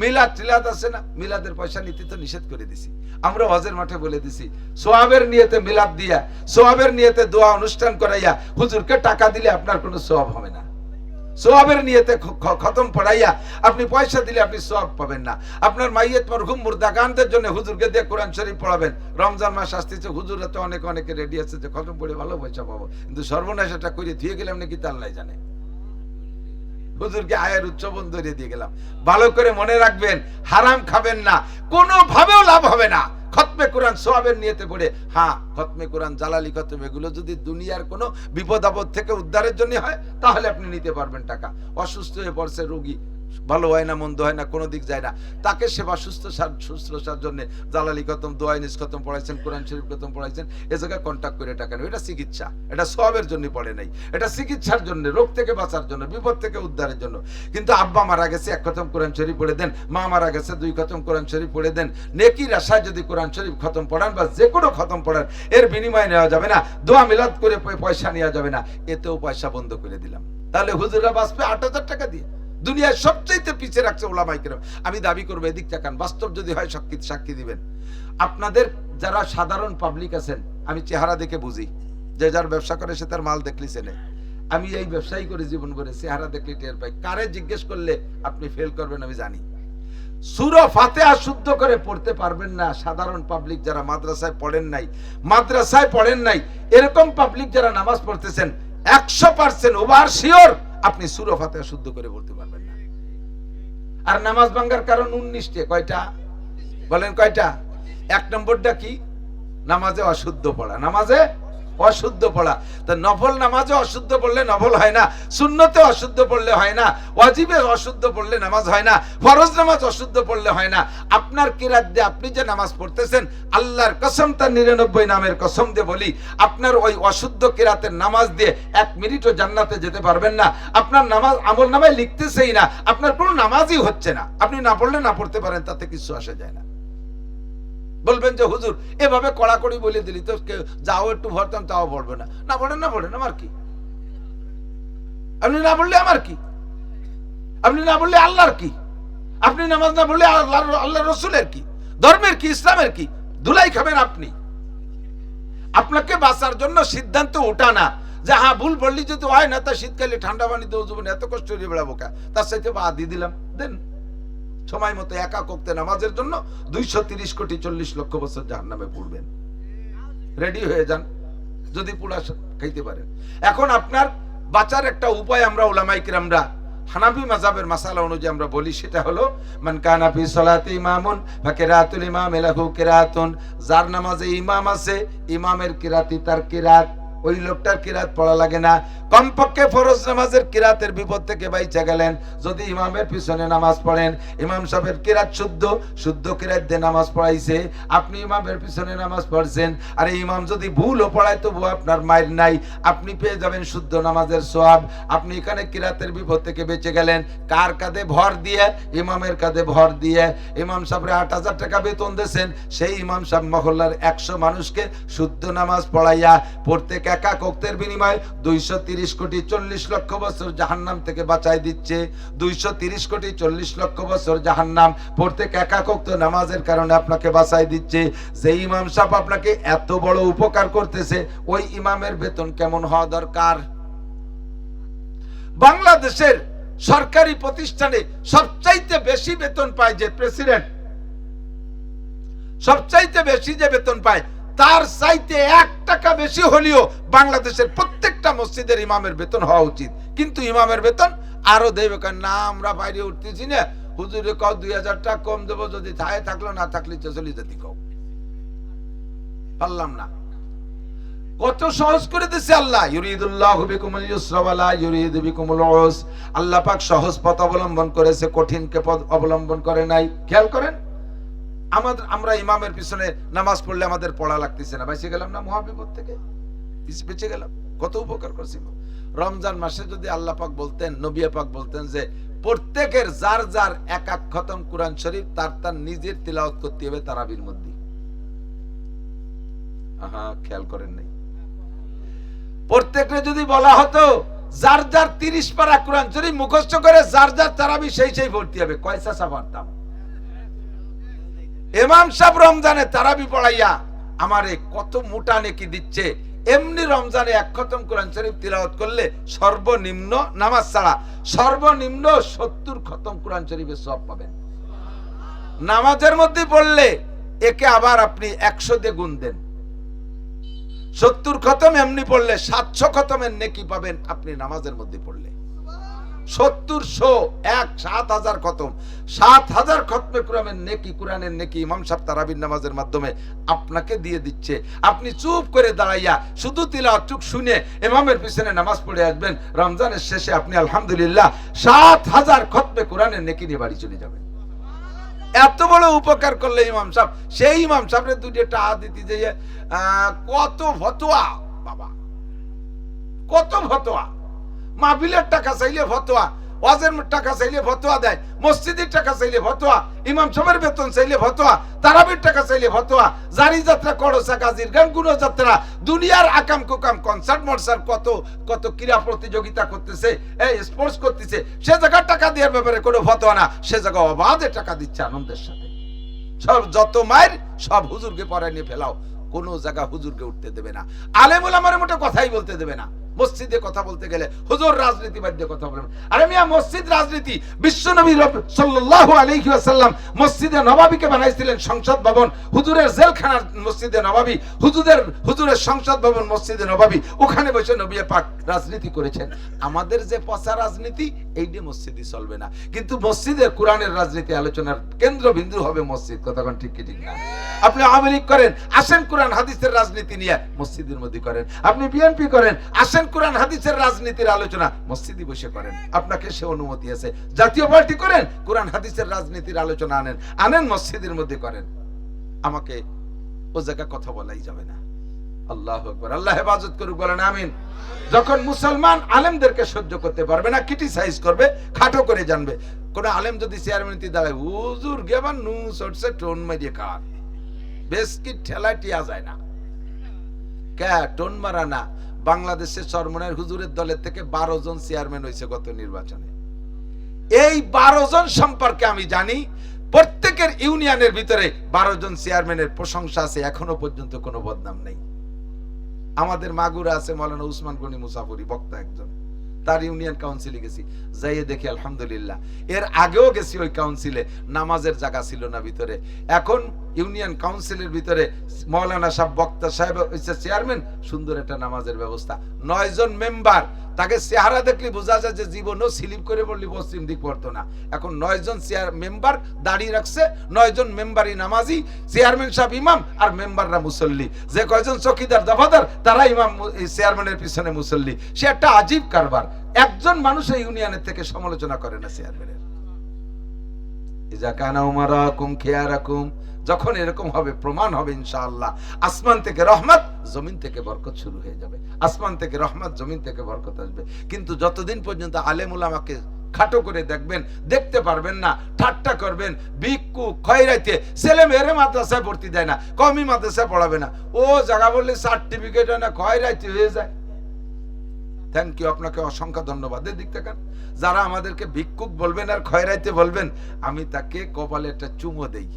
A: মিলাদ টিলাদ আছে না, মিলাদের পয়সা নিতে তো নিষেধ করে দিছি আমরা, হজের মাঠে বলে দিছি সোয়াবের নিয়তে মিলাদ দিয়া, সোয়াবের নিয়তে দোয়া অনুষ্ঠান করাইয়া হুজুরকে টাকা দিলে আপনার কোনো সোয়াব হবে না। সোয়াবের নিয়তে খতম পড়াইয়া আপনি পয়সা দিলে আপনি সোয়াব পাবেন না। আপনার মাইয়েত মরহুম মুর্দাগানদের জন্য হুজুরকে দিয়ে কোরআন শরীফ পড়াবেন, রমজান মাস আসতেছে, হুজুররা তো অনেকে রেডি আছে যে খতম পড়ে ভালো পয়সা পাবো, কিন্তু সর্বনাশ এটা করে দিয়ে গেলাম নাকি তা আল্লাহ জানে। হুজুরকে আয়ের উচ্চবন ধরিয়ে দিয়ে গেলাম। ভালো করে মনে রাখবেন, হারাম খাবেন না, কোনো ভাবেও লাভ হবে না। খতমে কোরআন সোয়াবের নিয়তে পড়ে, হ্যাঁ খতমে কোরআন, জালালি খতম, এগুলো যদি দুনিয়ার কোনো বিপদ আপদ থেকে উদ্ধারের জন্য হয় তাহলে আপনি নিতে পারবেন টাকা। অসুস্থ হয়ে পড়ছে রোগী, ভালো হয় না, মন্দ হয় না, কোনো দিক যায় না, তাকে সেবা শুশ্রূষার জন্য জালালি খতম, দোয়া ইনিস খতম পড়াইছেন, কোরআন শরীফ খতম পড়াইছেন, এ জায়গায় কন্ট্যাক্ট করে টাকা নেই। এটা চিকিৎসা, এটা সোয়াবের জন্য পড়ে নাই, এটা চিকিৎসার জন্য, রোগ থেকে বাঁচার জন্য, বিপদ থেকে উদ্ধারের জন্য। কিন্তু আব্বা মারা গেছে 1 খতম কোরআন শরীফ পড়ে দেন, মা মারা গেছে 2 খতম কোরআন শরীফ পড়ে দেন। নেকির আশায় যদি কোরআন শরীফ খতম পড়ান বা যে কোনো খতম পড়ান, এর বিনিময়ে নেওয়া যাবে না, দোয়া মিলাদ করে পয়সা নেওয়া যাবে না, এতেও পয়সা বন্ধ করে দিলাম। তাহলে হুজুররা বাঁচবে 8,000 টাকা দিয়ে। দুনিয়ার সবচেয়ে পিছিয়ে রাখছে ওলামায়ে কেরাম। আমি দাবি করবো, এদিক তাকান, বাস্তব যদি হয় সাক্ষী দিবেন। আপনাদের যারা সাধারণ পাবলিক আছেন, আমি চেহারা দেখে বুঝি, যে যার ব্যবসা করে সে তার মাল দেখলি চেনে। আমি এই ব্যবসায়ী করে জীবন করে, চেহারা দেখলি টের পাই। কারে জিজ্ঞেস করলে আপনি ফেল করবেন আমি জানি। সূরা ফাতিহা শুদ্ধ করে পড়তে পারবেন না সাধারণ পাবলিক যারা মাদ্রাসায় পড়েন নাই, এরকম পাবলিক যারা নামাজ পড়তেছেন, 100% ওভার শিওর আপনি সূরা ফাতিহা শুদ্ধ করে পড়তে পারবেন না। আর নামাজ ভাঙার কারণ 19টে, কয়টা বলেন, কয়টা? 1 নম্বরটা কি? নামাজে অশুদ্ধ পড়া, নামাজে অশুদ্ধ পড়া। তা নফল নামাজে অশুদ্ধ পড়লে নফল হয় না, সুন্নতে অশুদ্ধ পড়লে হয় না, ওয়াজিবে অশুদ্ধ পড়লে নামাজ হয় না, ফরজ নামাজ অশুদ্ধ পড়লে হয় না। আপনার কিরাত দিয়ে আপনি যে নামাজ পড়তেছেন, আল্লাহর কসম, তার 99 নামের কসম দিয়ে বলি, আপনার ওই অশুদ্ধ কিরাতের নামাজ দিয়ে 1 মিনিটও জান্নাতে যেতে পারবেন না। আপনার নামাজ আমল নামায় লিখতেছেই না, আপনার কোনো নামাজই হচ্ছে না। আপনি না পড়লে না পড়তে পারেন, তাতে কিছু আসে যায় না। বলবেন যে হুজুর এভাবে কড়াকড়ি বলে দিলি তো যাও একটু ভরতাম, তাও পড়বে না। না পড়েন, না পড়েন, আমার কি? আপনি না বললে আমার কি? আপনি না বললে আল্লাহর কি? আপনি নামাজ না বললে আল্লাহ রসুলের কি? ধর্মের কি? ইসলামের কি? ধুলাই খাবেন আপনি। আপনাকে বাঁচার জন্য সিদ্ধান্ত ওঠা না যে হ্যাঁ ভুল পড়লি যদি হয় না, তা শীতকালে ঠান্ডা পানিতে জীবন এত কষ্ট হয়ে বেড়াবো কা, তার সাথে বা দিয়ে দিলাম, দেন সময় মতো একা করতে নামাজের জন্য 230 কোটি 40 লক্ষ বছর জাহান্নামে পড়বেন। রেডি হয়ে যান যদি পুরা খাইতে পারেন। এখন আপনার বাঁচার একটা উপায় আমরা উলামায়ে কিরামরা হানাফি মাযহাবের মাসালা অনুযায়ী আমরা বলি, সেটা হলো মান কানা ফি সালাতি ইমামুন ফাকিরাতুল ইমাম লাহু কিরাতুন। যার নামাজে ইমাম আছে, ইমামের কিরাতি তার কিরাত, ওই লোকটার কিরাত পড়া লাগে না। কমপক্ষে ফরজ নামাজের কিরাতের বিপদ থেকে বাইচা গেলেন যদি ইমামের পিছনে নামাজ পড়েন। ইমাম সাহেবের কিরাত শুদ্ধ কিরাত দিয়ে নামাজ পড়াইছে, আপনি ইমামের পিছনে নামাজ পড়ছেন, আর ইমাম যদি ভুলও পড়ায় তবু আপনার মাইর নাই, আপনি পেয়ে যাবেন শুদ্ধ নামাজের সওয়াব। আপনি এখানে কিরাতের বিপদ থেকে বেঁচে গেলেন। কার কাঁধে ভর দিয়ে? ইমামের কাঁধে ভর দিয়ে। ইমাম সাহেবের 8,000 টাকা বেতন দিয়েছেন, সেই ইমাম সাহেব মহল্লার 100 মানুষকে শুদ্ধ নামাজ পড়াইয়া প্রত্যেক একা ওয়াক্তের বিনিময়ে 230 কোটি 40 লক্ষ বছর জাহান্নাম থেকে বাঁচাই দিচ্ছে। 230 কোটি 40 লক্ষ বছর জাহান্নাম প্রত্যেক একা ওয়াক্ত নামাজের কারণে আপনাকে বাঁচাই দিচ্ছে। যে ইমাম সাহেব আপনাকে এত বড় উপকার করতেছে, ওই ইমামের বেতন কেমন হওয়া দরকার? বাংলাদেশের সরকারি প্রতিষ্ঠানে সবচাইতে বেশি বেতন পায় যে প্রেসিডেন্ট, সবচাইতে বেশি যে বেতন পায়, তার চাইতে 1 টাকা বেশি হলেও বাংলাদেশের প্রত্যেকটা মসজিদের ইমামের বেতন হওয়া উচিত। কিন্তু ইমামের বেতন আরো দেবে না, আমরা বাইরে উঠতেছি না, হুজুরে কও 2000 টাকা কম দেবো, যদি থায় থাকলো, না থাকলে চলে যেতে কও, পারলাম না। কত সহজ করে দিয়েছে আল্লাহ। ইউরিদুল্লাহু বিকুমুল ইউসরা ওয়া লা ইউরিদু বিকুমুল উসর। আল্লাহ পাক সহজ পথ অবলম্বন করেছে, কঠিনকে পথ অবলম্বন করে নাই। খেয়াল করেন, আমরা ইমামের পিছনে নামাজ পড়লে আমাদের পড়া লাগতেছে না, বেঁচে গেলাম না মহাবিপদ থেকে, বেঁচে গেলাম। কত উপকার করছি। রমজান মাসে যদি আল্লাহ পাক বলতেন, নবী পাক বলতেন যে প্রত্যেকের যার যার এক খতম কুরআন শরীফ তার নিজের তিলাওয়াত করতে হবে তারাবির মধ্যে। খেয়াল করেন নাই? প্রত্যেককে যদি বলা হতো যার যার 30 পারা কুরআন শরীফ মুখস্থ করে যার যার তারাবি সেই ভর্তি হবে, কয়সা সাফারতাম। ইমাম সাহেব রমজানে তারাবি পড়াইয়া আমারে কত মোটা নেকি দিচ্ছে। এমনি রমজানে 1 খতম কোরআন শরীফ তিলাওয়াত করলে সর্বনিম্ন নামাজ ছাড়া সর্বনিম্ন 70 খতম কোরআন শরীফের সওয়াব পাবেন। নামাজের মধ্যে পড়লে একে আবার আপনি 100 দিয়ে গুণ দেন, 70 খতম এমনি পড়লে 700 খতমের নেকি পাবেন আপনি নামাজের মধ্যে পড়লে। 7,000 খতম, 7,000 খতমে কোরআনের নেকি, কোরআনের নেকি ইমাম সাহেব তারাবির নামাজের মাধ্যমে আপনাকে দিয়ে দিচ্ছে। আপনি চুপ করে দাঁড়াইয়া শুধু তিলাওয়াত শুনে ইমামের পিছনে নামাজ পড়ে আসবেন, রমজানের শেষে আপনি আলহামদুলিল্লাহ 7,000 খতমে কোরআনের নেকি নিয়ে বাড়ি চলে যাবেন। এত বড় উপকার করলে ইমাম সাহেব, সেই ইমাম সাহেবের 2 টাকা দিতে যাইয়ে কত ফতোয়া, বাবা কত ফতোয়া। মাহফিলের টাকা চাইলে ফতোয়া, ওয়াজের টাকা চাইলে ফতোয়া দেয়, মসজিদের টাকা চাইলে ফতোয়া, ইমাম সাহেবের বেতন চাইলে ফতোয়া, তারাবির টাকা চাইলে ফতোয়া, জারি যাত্রা, করসা, গাজীর গান, গুণ যাত্রা, দুনিয়ার আকাম কুকাম, কনসার্ট মনসার্ট, কত কত ক্রীড়া প্রতিযোগিতা করতেছে, এই স্পোর্টস করতেছে, সে জায়গার টাকা দেওয়ার ব্যাপারে কোনো ফতোয়া না, সে জায়গা অবাধে টাকা দিচ্ছে আনন্দের সাথে। সব যত মায়ের সব হুজুরকে পড়ায় নিয়ে ফেলাও, কোন জায়গা হুজুরকে উঠতে দেবে না, আলেম ওলামার মোটে কথাই বলতে দেবে না। মসজিদে কথা বলতে গেলে হুজুর রাজনীতিবাদ দিয়ে কথা বলেন। আরে মিয়া, মসজিদ রাজনীতি। বিশ্বনবী সাল্লাল্লাহু আলাইহি ওয়াসাল্লাম মসজিদে নববীকে বানাইছিলেন সংসদ ভবন, হুজুরের জেলখানার মসজিদে নববী, হুজুরের সংসদ ভবন মসজিদে নববী, ওখানে বসে নবী পাক রাজনীতি করেছেন। আমাদের যে পচা রাজনীতি, এই দিয়ে মসজিদই চলবে না। কিন্তু মসজিদের কোরআনের রাজনীতি আলোচনার কেন্দ্রবিন্দু হবে মসজিদ। কতক্ষণ ঠিক কি ঠিক না? আপনি আওয়ামী লীগ করেন, আসেন কোরআন হাদিসের রাজনীতি নিয়ে মসজিদের মধ্যে করেন। আপনি বিএনপি করেন, আসেন কোরআন হাদিসের রাজনীতির আলোচনা মসজিদে বসে করেন, আপনাকে সে অনুমতি আছে। জাতীয় পার্টি করেন, কোরআন হাদিসের রাজনীতির আলোচনা আনেন মসজিদের মধ্যে করেন। আমাকে ও জায়গায় কথা বলাই যাবে না। আল্লাহু আকবার। আল্লাহ হেফাজত করুক, বলেন আমিন। যখন মুসলমান আলেমদেরকে সহ্য করতে পারবে না, ক্রিটিসাইজ করবে, খাটো করে জানবে। কোন আলেম যদি চেয়ারম্যানতে দাঁড়ায়, হুজুর গেবান নু চড়ছে টোন মারিয়ে কার বেশ কি ঠেলায় টিয়া যায় না কে টোন মারা না। বাংলাদেশের চরমনের হুজুরের দলের থেকে 12 জন চেয়ারম্যান হয়েছে গত নির্বাচনে। এই 12 জন সম্পর্কে আমি জানি, প্রত্যেকের ইউনিয়নের ভিতরে 12 জন চেয়ারম্যানের প্রশংসা আছে, এখনো পর্যন্ত কোনো বদনাম নেই। আমাদের মাগুরা আছে মৌলানা উসমান গনি মুসাফরি, বক্তা একজন, তার ইউনিয়ন কাউন্সিলে গেছি, যাইয়ে দেখি আলহামদুলিল্লাহ। এর আগেও গেছি ওই কাউন্সিলে, নামাজের জায়গা ছিল না ভিতরে। এখন ইউনিয়ন কাউন্সিলের ভিতরে মৌলানা সাহেব, বক্তা সাহেব হচ্ছে চেয়ারম্যান, সুন্দর একটা নামাজের ব্যবস্থা। 9 জন মেম্বার, তাকে চেহারা দেখলে বোঝা যায় যে জীবনও স্লিপ করে পড়লি পশ্চিম দিক পড়তো না। এখন 9 জন মেম্বার দাঁড়িয়ে রাখছে, 9 জন মেম্বারই নামাজি, চেয়ারম্যান সাহেব ইমাম আর মেম্বাররা মুসল্লি। যে কয়জন চকিদার দফাদার তারা ইমাম, চেয়ারম্যানের পিছনে মুসল্লি। সে একটা আজীব কারবার। একজন মানুষ এই ইউনিয়নের থেকে সমালোচনা করে না চেয়ারম্যানের। ইজা কানা উমারাকুম খিয়ারাকুম, যখন এরকম হবে, প্রমাণ হবে ইনশাআল্লাহ, আসমান থেকে রহমত, জমিন থেকে বরকত শুরু হয়ে যাবে। আসমান থেকে রহমত, জমিন থেকে বরকত আসবে। কিন্তু যতদিন পর্যন্ত আলেম উলামাকে খাটো করে দেখবেন, দেখতে পারবেন না, ঠাট্টা করবেন, ভিক্ষু খয়রাইতে ছেলে মেয়েরে মাদ্রাসায় ভর্তি দেয় না, কমই মাদ্রাসায় পড়াবে না, ও জায়গা বললে সার্টিফিকেট হয় না, খয়রাইতে হয়ে যায়। থ্যাংক ইউ, আপনাকে অসংখ্য ধন্যবাদ। এদিক থেকে যারা আমাদেরকে ভিক্ষুক বলবেন আর খয়রাইতে বলবেন, আমি তাকে কপালে একটা চুমো দেই।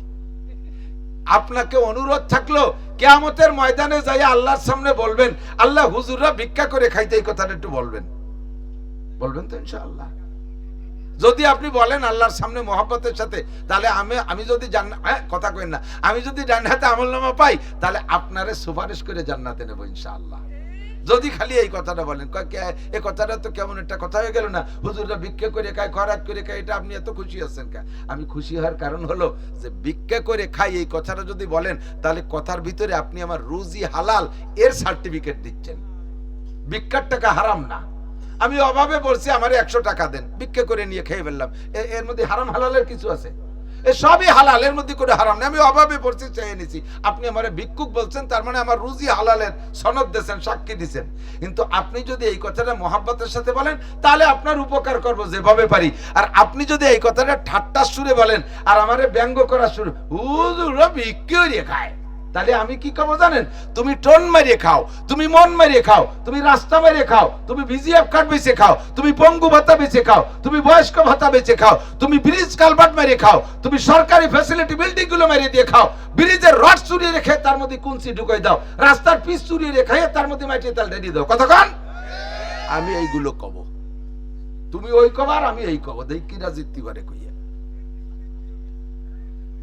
A: আপনাকে অনুরোধ থাকলো, কিয়ামতের ময়দানে যাই আল্লাহর সামনে বলবেন, আল্লাহ হুজুররা ভিক্ষা করে খাইতে, এই কথাটা একটু বলবেন তো ইনশাআল্লাহ। যদি আপনি বলেন আল্লাহর সামনে মহব্বতের সাথে, তাহলে আমি যদি কথা কইন না, আমি যদি জান্নাতে আমলনামা পাই, তাহলে আপনারে সুপারিশ করে জান্নাতে নেব ইনশাআল্লাহ। যদি খালি এই কথাটা বলেন, এই কথাটা তো কেমন একটা কথা হয়ে গেল না, হুজুররা ভিক্ষা করে খায়, খয়রাত করে খায়, এটা আপনি এত খুশি আছেন কেন? আমি খুশি হওয়ার কারণ হলো যে ভিক্ষা করে খাই, এই কথাটা যদি বলেন, তাহলে কথার ভিতরে আপনি আমার রুজি হালাল এর সার্টিফিকেট দিচ্ছেন। ভিক্ষার টাকা হারাম না। আমি অভাবে বলছি আমার 100 টাকা দেন, ভিক্ষা করে নিয়ে খেয়ে ফেললাম, এর মধ্যে হারাম হালালের কিছু আছে? সবই হালাল, এর মধ্যে করে হারাম না। আমি অভাবে পড়ছি, চেয়ে নিছি, আপনি আমার ভিক্ষুক বলছেন, তার মানে আমার রুজি হালালের সনদ দিয়েছেন, সাক্ষী দিয়েছেন। কিন্তু আপনি যদি এই কথাটা মহব্বতের সাথে বলেন, তাহলে আপনার উপকার করবো যেভাবে পারি। আর আপনি যদি এই কথাটা ঠাট্টার সুরে বলেন আর আমারে ব্যঙ্গ করার সুরে, হুজুররা ভিক্ষা দিয়ে খায়, তাহলে আমি কি করবো জানেন? তুমি টোন মারিয়ে খাও, তুমি মন মারিয়ে খাও, তুমি রাস্তা মারিয়ে খাও, তুমি ভিজিএফ কার্ড বেঁচে খাও, তুমি পঙ্গু ভাতা বেঁচে খাও, তুমি বয়স্ক ভাতা বেঁচে খাও, তুমি ব্রিজ কালভার্ট মারিয়ে খাও, তুমি সরকারি ফ্যাসিলিটি বিল্ডিং গুলো মারিয়ে দিয়ে খাও, ব্রিজের রড চুরিয়ে রেখে তার মধ্যে কুঞ্চি ঢুকাই দাও, রাস্তার পিচ চুরিয়ে রেখে তার মধ্যে মাটির তেল ঢেলে দাও। কতক্ষণ আমি এইগুলো কব, তুমি ওই কবার, আমি এই কব, দেখ কিরা জিততে পারে কইয়া।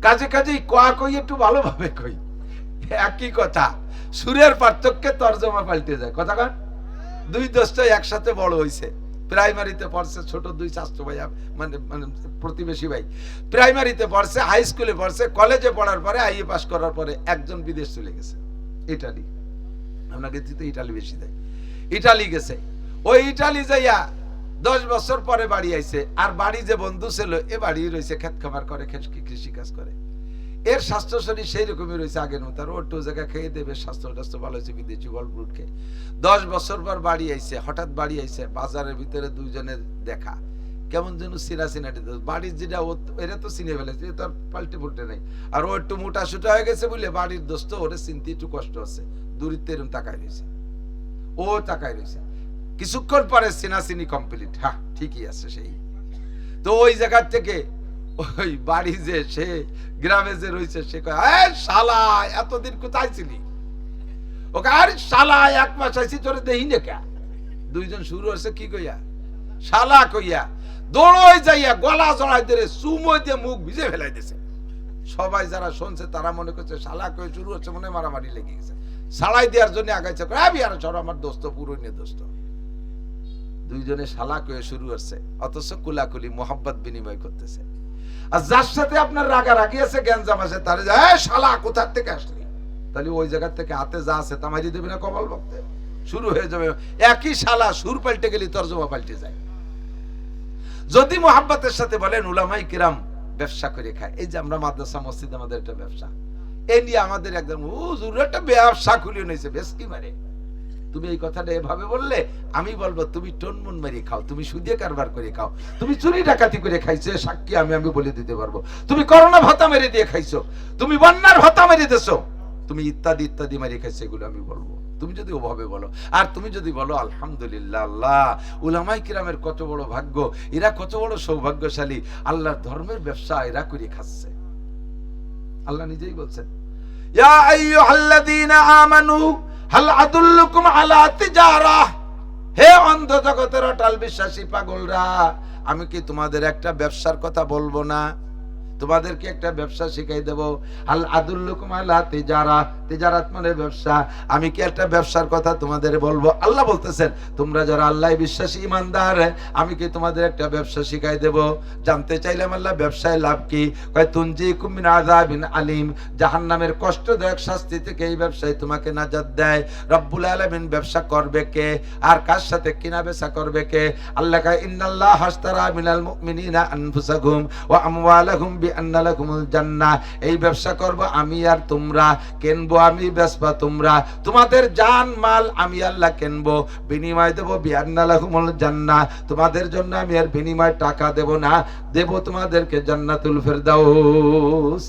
A: কাজে কাজেই কয়া কই, একটু ভালোভাবে কই, একই কথা, সুরের পার্থক্যে তর্জমা পাল্টে যায়। কথা কন, 2 দোস্ত একসাথে বড় হইছে, প্রাইমারিতে পড়ছে, ছোট 2 চাচতো ভাই, মানে প্রতিবেশী ভাই, প্রাইমারিতে পড়ছে, হাই স্কুলে পড়ছে, কলেজে পড়ার পরে আইএ পাস করার পরে একজন বিদেশ চলে গেছে, ইটালি। আপনাকে তো ইটালি বেশি দেয়, ইটালি গেছে। ওই ইটালি যাইয়া 10 বছর পরে বাড়ি আইছে, আর বাড়ি যে বন্ধু ছিল, এ বাড়ি রয়েছে, খেত খামার করে, কৃষি কাজ করে। এর স্বাস্থ্য শরীর সেই রকমই রয়েছে আগের মতো, আর ওটু জায়গা খেয়ে দেবে, স্বাস্থ্য ভালো হয়েছে, বিদেশি গল্প খেয়ে। 10 বছর পর বাড়ি আইছে, হঠাৎ বাড়ি আইছে, বাজারের ভিতরে দুইজনের দেখা, কেমন যেন চিনাচিনাটি, বাড়ির যেটা এরা তো চিনে ফেলেছে, তো আর পাল্টে পুল্টে নেই। আর ও একটু মোটা সোটা হয়ে গেছে বলে বাড়ির দোস্ত ওরে চিনতে একটু কষ্ট আছে, দূরিত্ব এরকম তাকায় রয়েছে, ও তাকায় রয়েছে। কিছুক্ষণ পরে চিনাচিনি কমপ্লিট, হ্যাঁ ঠিকই আছে সেই। তো ওই জায়গার থেকে ওই বাড়ি যে সে গ্রামে যে রয়েছে, সে কয়, শালা এতদিন কোথায় ছিলি? ওকে, আর শালা 1 মাস আইছি, তোরে দেই না কে? দুইজন শুরু হচ্ছে কি কইয়া, শালা কইয়া, দৌড়ই যাইয়া গলা জড়াই ধরে চুমো দিয়ে মুখ ভিজে ফেলাই দিছে। সবাই যারা শুনছে তারা মনে করছে শালা কয়ে শুরু হচ্ছে, মনে মারামারি লেগে গেছে, শালাই দেওয়ার জন্য আগাইছে, আর ছড় আমার দোস্ত, পুরনো দোস্ত। দুইজনে শালা কয়ে শুরু হচ্ছে, অথচ কুলাকুলি মোহাব্বত বিনিময় করতেছে। আর যার সাথে আপনার রাগারাগি আছে, গ্যাঞ্জাম আছে, তারে যায় শালা কোথার থেকে আসলি, তাহলে ওই জায়গা থেকে হাতে যা আছে তা মারি দেবে না কপাল বক্তে, শুরু হয়ে যাবে। একই শালা সুর পাল্টে গেলে তর্জমা পাল্টে যায়। যদি মোহাব্বতের সাথে বলেন উলামায়ে কিরাম ব্যবসা করে খায়, এই যে আমরা মাদ্রাসা মসজিদ আমাদের একটা ব্যবসা, এই নিয়ে আমাদের একদম হুজুর একটা ব্যবসা খুলে নিয়েছে, বেশ কি মারে। তুমি এই কথাটা এভাবে বললে আমি বলবো তুমি টনমন মারি খাও, তুমি সুদে কারবার করে খাও, তুমি চুরি ডাকাতি করে খাইছো, সাক্ষী আমি বলে দিতে পারবো। তুমি করোনা ভাতা মেরে দিয়ে খাইছো, তুমি বন্যার ভাতা মেরে দিছো, তুমি ইত্যাদি ইত্যাদি মারি খাইছো, এগুলো আমি বলবো। তুমি যদি ওভাবে বলো, আর তুমি যদি বলো আলহামদুলিল্লাহ, আল্লাহ উলামায়ে কিরামের কত বড় ভাগ্য, এরা কত বড় সৌভাগ্যশালী, আল্লাহর ধর্মের ব্যবসা এরা করে খাচ্ছে। আল্লাহ নিজেই বলছেন, ইয়া আইয়ুহাল্লাযীনা আমানু হাল আদুল্লুকুম আলা তিজারা, হে অন্ধ জগতের অটল বিশ্বাসী পাগলরা, আমি কি তোমাদের একটা ব্যবসার কথা বলবো না? তোমাদেরকে একটা ব্যবসা শিখাই দেব। আল আদুল্লুকুম আলা তিজারা, তিজারাত মানে ব্যবসা। আমি কি একটা ব্যবসার কথা তোমাদের বলবো? আল্লাহ বলতেছেন, তোমরা যারা আল্লাহ বিশ্বাসী ইমানদার, আমি কি তোমাদের একটা ব্যবসা শিখাই দেব? জানতে চাইলাম আল্লাহ ব্যবসায় লাভ কি? কয় তুনজিকুম মিন আযাবিন আলিম, জাহান্নামের কষ্টদায়ক শাস্তি থেকে এই ব্যবসায় তোমাকে নাজাত দেয়। রব্বুল আলামিন ব্যবসা করবে কে, আর কার সাথে কিনা বেচা করবে কে? আল্লাহ কয় ইন্নাল্লাহ হাশতারা মিনাল মুমিনিনা আনফুসাহুম ওয়া আমওয়ালাহুম বিআন্না লাকুমুল জান্নাহ, এই ব্যবসা করব আমি আর তোমরা, কিনবো আমি, বেচবা তোমরা, তোমাদের জান মাল আমি আল্লাহ কিনবো, বিনিময় দেব বিআন্না লাকুমুল জান্নাহ, তোমাদের জন্য আমি আর বিনিময় টাকা দেব না, দেব তোমাদেরকে জান্নাতুল ফেরদাউস।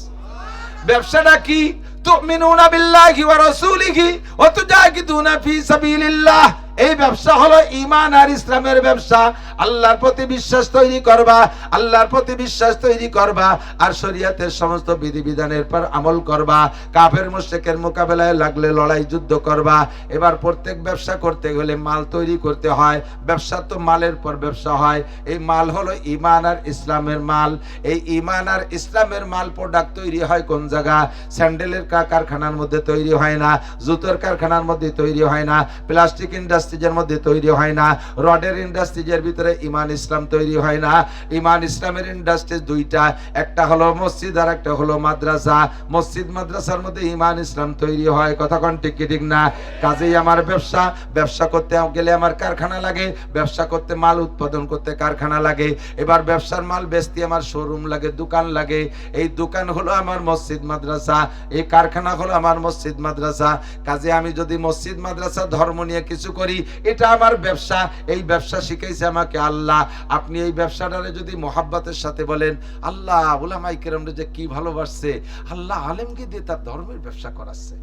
A: ব্যবসাটা কি? তুমিনুনা বিল্লাহি ওয়া রাসূলিহি ওয়া তুজাহিদুনা ফি সাবিলিল্লাহ, এই ব্যবসা হলো ঈমান আর ইসলামের ব্যবসা। আল্লাহর প্রতি বিশ্বাস তৈরি করবা, আল্লাহর প্রতি বিশ্বাস তৈরি করবা, আর শরীয়তের সমস্ত বিধিবিধানের পর আমল করবা, কাফের মুশরিকের মোকাবেলায় লাগলে লড়াই যুদ্ধ করবা। এবার প্রত্যেক ব্যবসা করতে গেলে মাল তৈরি করতে হয়, ব্যবসা তো মালের পর ব্যবসা হয়। এই মাল হলো ঈমান আর ইসলামের মাল। এই ঈমান আর ইসলামের মাল প্রোডাক্ট তৈরি হয় কোন জায়গা? স্যান্ডেলের কারখানার মধ্যে তৈরি হয় না, জুতোর কারখানার মধ্যে তৈরি হয় না, প্লাস্টিক ইন্ডাস্ট্রিজের মধ্যে তৈরি হয় না, রডের ইন্ডাস্ট্রিজের ভিতরে ঈমান ইসলাম তৈরি হয় না। ঈমান ইসলামের ইন্ডাস্ট্রি দুইটা, একটা হলো মসজিদ আর একটা হলো মাদ্রাসা। মসজিদ মাদ্রাসার মধ্যে ঈমান ইসলাম তৈরি হয়, কথা কোন ঠিক কি ঠিক না? কাজেই আমার ব্যবসা, ব্যবসা করতে গেলে আমার কারখানা লাগে, ব্যবসা করতে মাল উৎপাদন করতে কারখানা লাগে, এবার ব্যবসার মাল বেচতে আমার শোরুম লাগে, দোকান লাগে। এই দোকান হলো আমার মসজিদ মাদ্রাসা, এই কারখানা হলো আমার মসজিদ মাদ্রাসা। কাজে আমি যদি মসজিদ মাদ্রাসা ধর্ম নিয়ে কিছু করি, এটা আমার ব্যবসা। এই ব্যবসা শিখাইছে আমাকে আল্লাহ। আপনি এই ব্যবসাটারে যদি মোহাব্বতের সাথে বলেন, আল্লাহ উলামায়ে কিরামরা যে কি ভালোবাসছে, আল্লাহ আলেমকে দিয়ে তার ধর্মের ব্যবসা করাচ্ছে।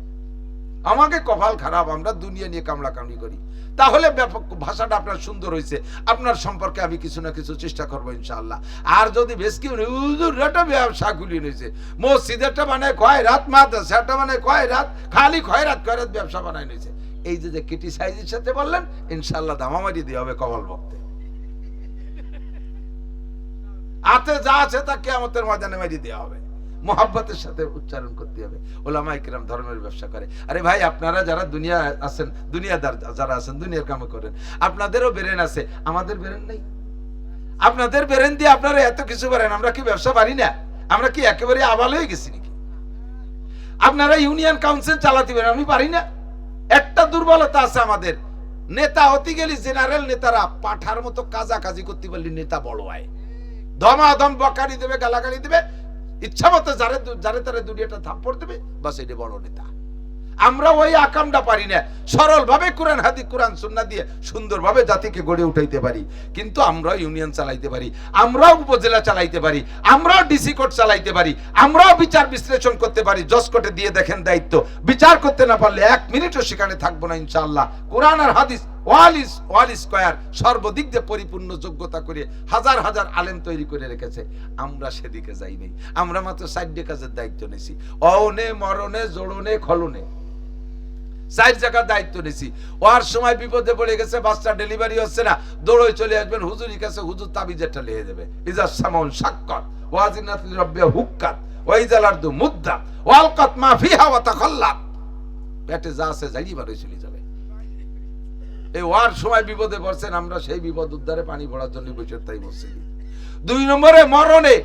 A: আমাকে কপাল খারাপ, আমরা দুনিয়া নিয়ে কামড়া কামড়ি করি। তাহলে ভাষাটা আপনার সুন্দর হয়েছে, আপনার সম্পর্কে আমি কিছু না কিছু চেষ্টা করবো ইনশাআল্লাহ। আর যদি বেশ কি ব্যবসা খুলি নিয়েছে, মসজিদেরটা মানে কয় রাত, মাদ্রাসাটা মানে কয় রাত, খালি খয়রাত খয়রাত ব্যবসা বানায় নিয়েছে। এই যে ক্রিটিসাইজের সাথে বললেন, ইনশাআল্লাহ দামামারি দিয়ে হবে কপাল বক্তে। হাতে যা আছে তা কিয়ামতের ময়দানে মারি দেওয়া হবে। মোহাব্বতের সাথে উচ্চারণ করতে হবে। ওলামায়ে কিরাম ধর্মের ব্যবসা করে। আরে ভাই, আপনারা যারা দুনিয়া আছেন, দুনিয়াদার যারা আছেন, দুনিয়ার কাম করেন, আপনাদেরও ব্রেন আছে, আমাদের ব্রেন নেই। আপনাদের ব্রেন দিয়ে আপনারা এত কিছু পারেন, আমরা কি ব্যবসা পারি না? আমরা কি একেবারে আবাল হয়ে গেছি নাকি? আপনারা ইউনিয়ন কাউন্সিল চালাতে পারেন, আমি পারি না। একটা দুর্বলতা আছে আমাদের, নেতা হতে গেলে জেনারেল নেতারা পাঠার মতো কাজাকাজি করতে পারলে নেতা বড় হয়, দমাদম বকারি দেবে, গালাগালি দেবে, ইচ্ছা মতো যারে তারে দুনিয়াটা থাপ্পড় দেবে, বাস এটা বড় নেতা। আমরা ওই আকামটা পারি না। সরল ভাবে কোরআন হাদিস, কোরআন সুন্নাহ দিয়ে সুন্দরভাবে জাতিকে গড়ে উঠাইতে পারি, কিন্তু আমরাও ইউনিয়ন চালাইতে পারি, আমরাও উপজেলা চালাইতে পারি, আমরাও ডিসি কোর্ট চালাইতে পারি, আমরাও বিচার বিশ্লেষণ করতে পারি। জজ কোর্টে দিয়ে দেখেন দায়িত্ব, বিচার করতে না পারলে 1 মিনিটও সেখানে থাকবো না ইনশাআল্লাহ। কোরআন আর হাদিস ওয়াল স্কয়ার সর্বদিক দিয়ে পরিপূর্ণ যোগ্যতা করে হাজার হাজার আলেম তৈরি করে রেখেছে। আমরা সেদিকে যাই নাই, আমরা মাত্র 4 কাজের দায়িত্ব নিয়েছি, অনে মরণে জোড়নে খলনে। চার জায়গার দায়িত্ব নিছি। ওর সময় বিপদে পড়ে গেছে, বাচ্চা ডেলিভারি হচ্ছে না, দৌড়ে চলে আসবেন হুজুরের কাছে, হুজুর তাবিজেরটা লিখে দেবে। ইজা সামাউন সাক্কাত ওয়াজিনাত লিরাব্বিহা হুক্কাত ওয়াইজাল আরদু মুদ্দাত ওয়ালকাত মা ফিহা ওয়া তাখাল্লাত। পেটে যা আছে যাই বারে চলে যাবে। এই ওয়ার সময় বিপদে পড়ছেন, আমরা সেই বিপদ উদ্ধারে পানি ভরার জন্য বসে তাই মসজিদে। 2 নম্বরে মরণে,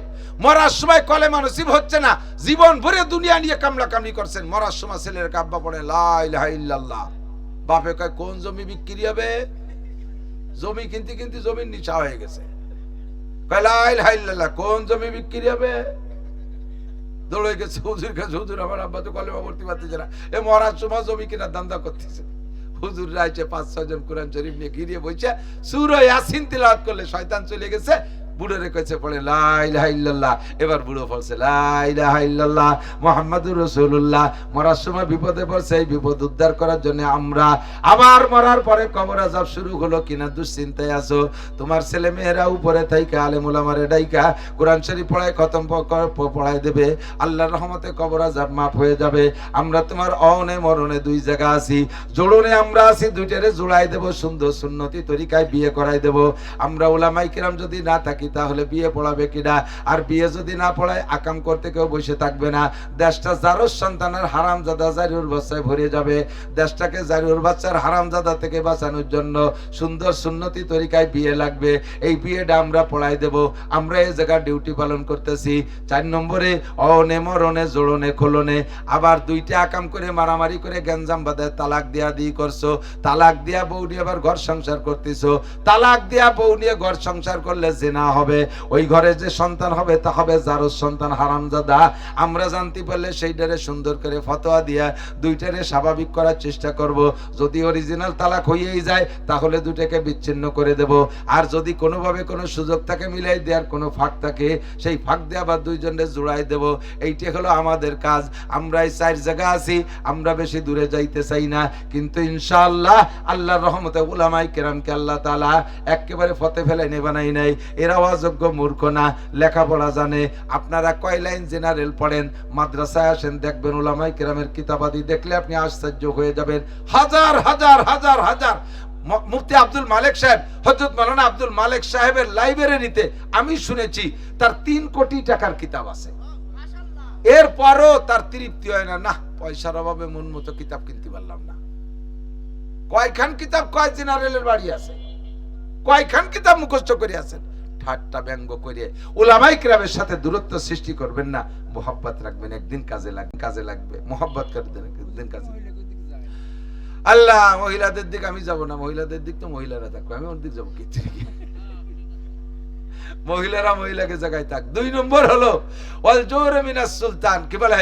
A: মরার সময় কলেমা নসিব হচ্ছে না, জীবন ভরে দুনিয়া নিয়ে কামলা কামলি করছেন, মরার সময় ছেলের কাব্বা পড়ে লা ইলাহা ইল্লাল্লাহ। বাপে কয় কোন জমি বিক্রি হবে? জমি কিনতে কিনতে জমির নিচা হয়ে গেছে। কয় লা ইলাহা ইল্লাল্লাহ, কোন জমি বিক্রি হবে? দৌড়ে গেছে হুজুর কাছে, হুজুর আমার আব্বা তো কলেমা পড়তে পারতেছে না, এ মরার সময় জমি কেনার দান্দা করতেছে। হুজুর রাইছে 5-6 জন কোরআন শরীফ নিয়ে গিরিয়ে বইছে, সূরা ইয়াসিন তিলাওয়াত করলে শয়তান চলে গেছে। বুড়োরে কইছে পড়ে লা ইলাহা ইল্লাল্লাহ। এবার বুড়ো পড়ছে লা ইলাহা ইল্লাল্লাহ মুহাম্মাদুর রাসূলুল্লাহ। মরার সময় বিপদে পড়ছে, এই বিপদ উদ্ধার করার জন্য আমরা আবার মরার পরে কবর আযাব শুরু হলো কিনা দুশ্চিন্তায় আছো। তোমার ছেলে মেয়েরা উপরে থাইকা আলেম উলামারে ডাইকা কোরআন শরীফ পড়ায় খতম পড়ায় দেবে, আল্লাহর রহমতে কবর আযাব মাফ হয়ে যাবে। আমরা তোমার অনে মরণে 2 জায়গা আছি, জোড়নে আমরা আছি, দুইটারে জোড়াই দেব, সুন্দর সুন্নতি তরিকায় বিয়ে করাই দেব। আমরা উলামায়ে কিরাম যদি না থাকি তাহলে বিয়ে পড়াবে কিনা? আর বিয়ে যদি না পড়ায় আকাম করতে কেউ বসে থাকবে না। দেশটা জারুর সন্তানের হারামজাদা জারিউর বাচ্চায় ভরে যাবে। দেশটাকে জারিউর বাচ্চার হারামজাদা থেকে বাঁচানোর জন্য সুন্দর সুন্নতি তরিকায় বিয়ে লাগবে। এই বিয়েটা আমরা পড়াই দেব। আমরা এই জায়গায় ডিউটি পালন করতেছি। 4 নম্বরে অনে মরণে জোড়নে খোলনে আবার 2টা আকাম করে মারামারি করে গ্যাঞ্জাম বাঁধায় তালাক দিয়া দিয়ে করছো। তালাক দিয়া বউ নিয়ে আবার ঘর সংসার করতেছো। তালাক দিয়া বউ নিয়ে ঘর সংসার করলে জিনা হবে, ওই ঘরে যে সন্তান হবে তা হবে জারুর সন্তান হারামজাদা। আমরা জানতে পারলে সেইটারে সুন্দর করে ফতোয়া দিয়া 2টারে স্বাভাবিক করার চেষ্টা করব। যদি অরিজিনাল তালাক হয়েই যায় তাহলে 2টাকে বিচ্ছিন্ন করে দেব। আর যদি কোনোভাবে কোনো সুযোগ থাকে মিলাই দেওয়ার কোনো ফাঁক থাকে, সেই ফাঁক দিয়ে আবার 2 জনের জোড়াই দেব। এইটাই হলো আমাদের কাজ। আমরা এই 4 জায়গা আছি, আমরা বেশি দূরে যাইতে চাই না, কিন্তু ইনশাআল্লাহ আল্লাহর রহমতে উলামায়ে কেরামকে আল্লাহ তাআলা একেবারে ফতে ফেলে নেবানাই নাই। এরা অযোগ্য মূর্খ না, লেখাপড়া জানে। আপনারা কয় লাইন জেনারেল পড়েন, মাদ্রাসায় আসেন, দেখবেন উলামায়ে কেরামের কিতাবাদি দেখলে আপনি আশ্চর্য হয়ে যাবেন। হাজার হাজার হাজার হাজার মুফতি আব্দুল মালিক সাহেব, হযরত মাওলানা আব্দুল মালিক সাহেবের লাইব্রেরিতে আমি শুনেছি তার 3 কোটি টাকার কিতাব আছে। এরপরও তার তৃপ্তি হয় না, না পয়সার অভাবে মন মতো কিতাব কিনতে পারলাম না। কয়খান কিতাব, কয় জেনারেলের বাড়ি আছে, কয়খান কিতাব মুখস্থ করে আছেন। ঠাট্টা ব্যঙ্গ করে উলামায়ে কেরামের সাথে দূরত্ব সৃষ্টি করবেন না, মোহাব্বত রাখবেন, একদিন কাজে লাগবে। মোহাব্বত করবেন, একদিন কাজে। আল্লাহ, মহিলাদের দিক আমি যাব না, মহিলাদের দিক তো মহিলারা থাকবে, আমি ওর দিক যাবো কি? মহিলারা মহিলাকে জায়গায় থাক। 2 নম্বর হলো ওয়াল জোর মিনাস সুলতান, কি বলে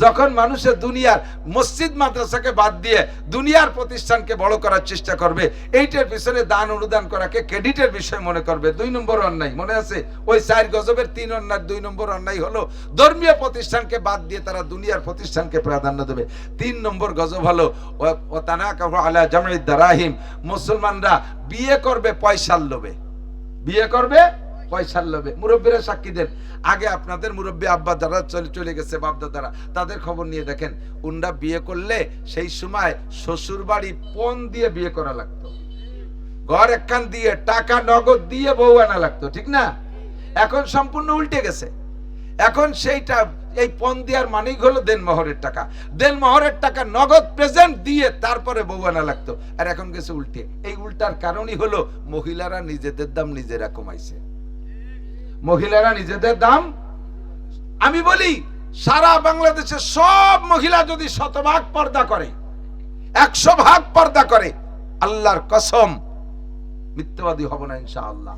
A: যখন মানুষের দুনিয়ার মসজিদ মাদ্রাসাকে বাদ দিয়ে দুনিয়ার প্রতিষ্ঠানকে বড় করার চেষ্টা করবে, এইটার পিছনে দান অনুদান করাকে ক্রেডিটের বিষয় মনে করবে। 2 নম্বর অন্যায়। মনে আছে ওই 4 গজবের 3 অন্যায়। 2 নম্বর অন্যায় হলো ধর্মীয় প্রতিষ্ঠানকে বাদ দিয়ে তারা দুনিয়ার প্রতিষ্ঠানকে প্রাধান্য দেবে। 3 নম্বর গজব হলো ওয়াতানাকাহু আলা জামঈদ দারাহিম, মুসলমানরা বিয়ে করবে পয়সার লোভে, বিয়ে করবে পয়সার লোভে। মুরব্বীরা সাক্ষী দেন, আগে আপনাদের মুরব্বী আব্বা যারা চলে গেছে, বাপদাদারা, তাদের খবর নিয়ে দেখেন, উনরা বিয়ে করলে সেই সময় শ্বশুর বাড়ি পণ দিয়ে বিয়ে করা লাগতো, ঘর একখান দিয়ে টাকা নগদ দিয়ে বউ আনা লাগতো, ঠিক না? এখন সম্পূর্ণ উল্টে গেছে। এখন সেইটা এই পণ দেওয়ার মানেই হলো দেনমোহরের টাকা, দেনমোহরের টাকা নগদ প্রেজেন্ট দিয়ে তারপরে বউ আনা লাগতো। আর এখন গেছে উল্টে। এই উল্টার কারণই হলো মহিলারা নিজেদের দাম নিজেরা কমাইছে। মহিলারা নিজেদের দাম, আমি বলি সারা বাংলাদেশে সব মহিলা যদি 100% পর্দা করে, 100% পর্দা করে, আল্লাহর কসম মিথ্যাবাদী হব না ইনশাআল্লাহ।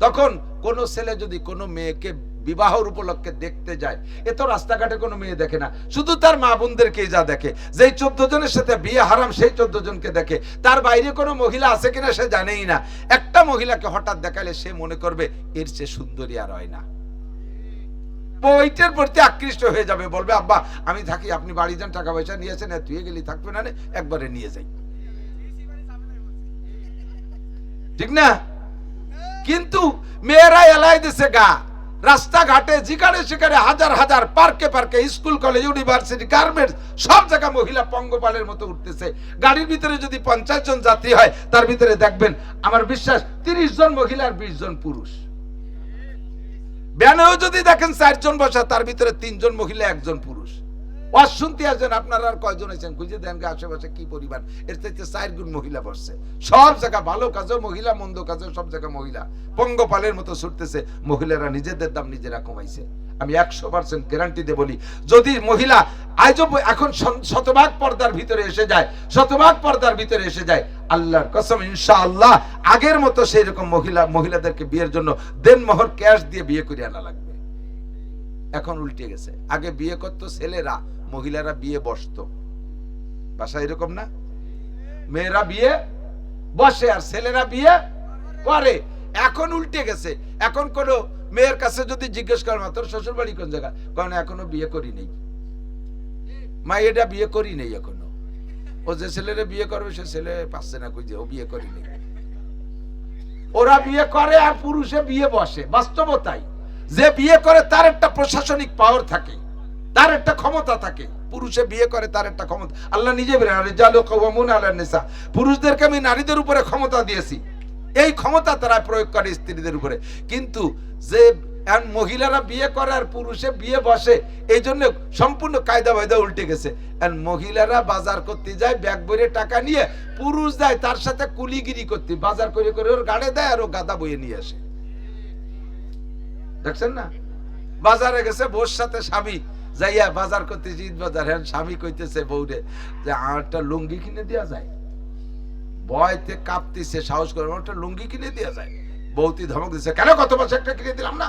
A: তখন কোন ছেলে যদি কোনো মেয়েকে বিবাহের উপলক্ষে দেখতে যায়, এ তো রাস্তাঘাটে কোনো মেয়ে দেখে না, শুধু তার মা বোনদেরকেই যা দেখে। যেই 14 জনের সাথে বিয়ে হারাম সেই 14 জনকে দেখে, তার বাইরে কোনো মহিলা আছে কিনা সে জানেই না। একটা মহিলাকে হঠাৎ দেখালে সে মনে করবে এর চেয়ে সুন্দরী আর হয় না, ওইটার প্রতি আকৃষ্ট হয়ে যাবে, বলবে আব্বা আমি থাকি, আপনি বাড়ি যান, টাকা পয়সা নিয়েছেন, তুই গেলি থাকবে না, একবারে নিয়ে যাই, ঠিক না? কিন্তু মেয়েরা এলাই দিছে গা, রাস্তাঘাটে যেখানে সেখানে হাজার হাজার পার্কে পার্কে স্কুল কলেজ ইউনিভার্সিটি গার্মেন্টস সব জায়গায় মহিলা পঙ্গপালের মতো উঠতেছে। গাড়ির ভিতরে যদি 50 জন যাত্রী হয় তার ভিতরে দেখবেন আমার বিশ্বাস 30 জন মহিলা আর 20 জন পুরুষ। ব্যানেও যদি দেখেন 4 জন বসা তার ভিতরে 3 জন মহিলা 1 জন পুরুষ। ওয়াজ শুনতে আসেন আপনারা আর কয়জন আছেন খুঁজে দেন আশেপাশে কি পরিবার, এর থেকে 4 গুণ মহিলা বসছে। সব জায়গা ভালো কাজেও মহিলা, মন্দ কাজেও সব জায়গায় মহিলা পঙ্গপালের মতো ছুটতেছে। মহিলারা নিজেদের দাম নিজেরা কমাইছে। আমি 100% গ্যারান্টি দিয়ে বলি, যদি মহিলা আজও এখন শতভাগ পর্দার ভিতরে এসে যায়, শতভাগ পর্দার ভিতরে এসে যায়, আল্লাহর কসম ইনশাআল্লাহ আগের মতো সেই রকম মহিলাদেরকে বিয়ের জন্য দেনমোহর ক্যাশ দিয়ে বিয়ে করে আনা লাগবে। এখন উল্টে গেছে, আগে বিয়ে করতো ছেলেরা, মহিলারা বিয়ে বসতো। বাসা এরকম না? মেয়েরা বিয়ে বসে আর ছেলেরা বিয়ে করে। এখন উল্টে গেছে। এখন কোন মেয়ের কাছে যদি জিজ্ঞেস করেন তোর শ্বশুর বাড়ি কোন জায়গা, কারণ এখনো বিয়ে করি নেই, মা এটা বিয়ে করি নেই এখনো। ও যে ছেলেরা বিয়ে করবে সে ছেলে পাচ্ছে না, কই যে ও বিয়ে করি নেই। ওরা বিয়ে করে আর পুরুষে বিয়ে বসে। বাস্তবতাই যে বিয়ে করে তার একটা প্রশাসনিক পাওয়ার থাকে, তার একটা ক্ষমতা থাকে। পুরুষে বিয়ে করে তার একটা ক্ষমতা। আল্লাহ নিজে বলেন রিজালু কাওয়ামুনা আলান নিসা, পুরুষদেরকে আমি নারীদের উপরে ক্ষমতা দিয়েছি। এই ক্ষমতা তারা প্রয়োগ করে স্ত্রীদের উপরে। কিন্তু যে মহিলারা বিয়ে করে আর পুরুষে বিয়ে বসে, এই জন্য সম্পূর্ণ কায়দা বায়দা উল্টে গেছে। আর মহিলারা বাজার করতে যায় ব্যাগ ভরে টাকা নিয়ে, পুরুষ যায় তার সাথে কুলিগিরি করতে, বাজার করে করে ওর গাড়ে দেয় আর ও গাদা বয়ে নিয়ে আসে। দেখছেন না? বাজারে গেছে বউর সাথে স্বামী যাইয়া বাজার করতেছে, ঈদ বাজার, হ্যাঁ স্বামী কইতেছে বউরে যে একটা লুঙ্গি কিনে দেওয়া যায়। ভয়তে কাঁপতেছে, সাহস করে একটা লুঙ্গি কিনে দেওয়া যায়। বউতি ধমক দিচ্ছে, কেন গত বছর একটা কিনে দিলাম না,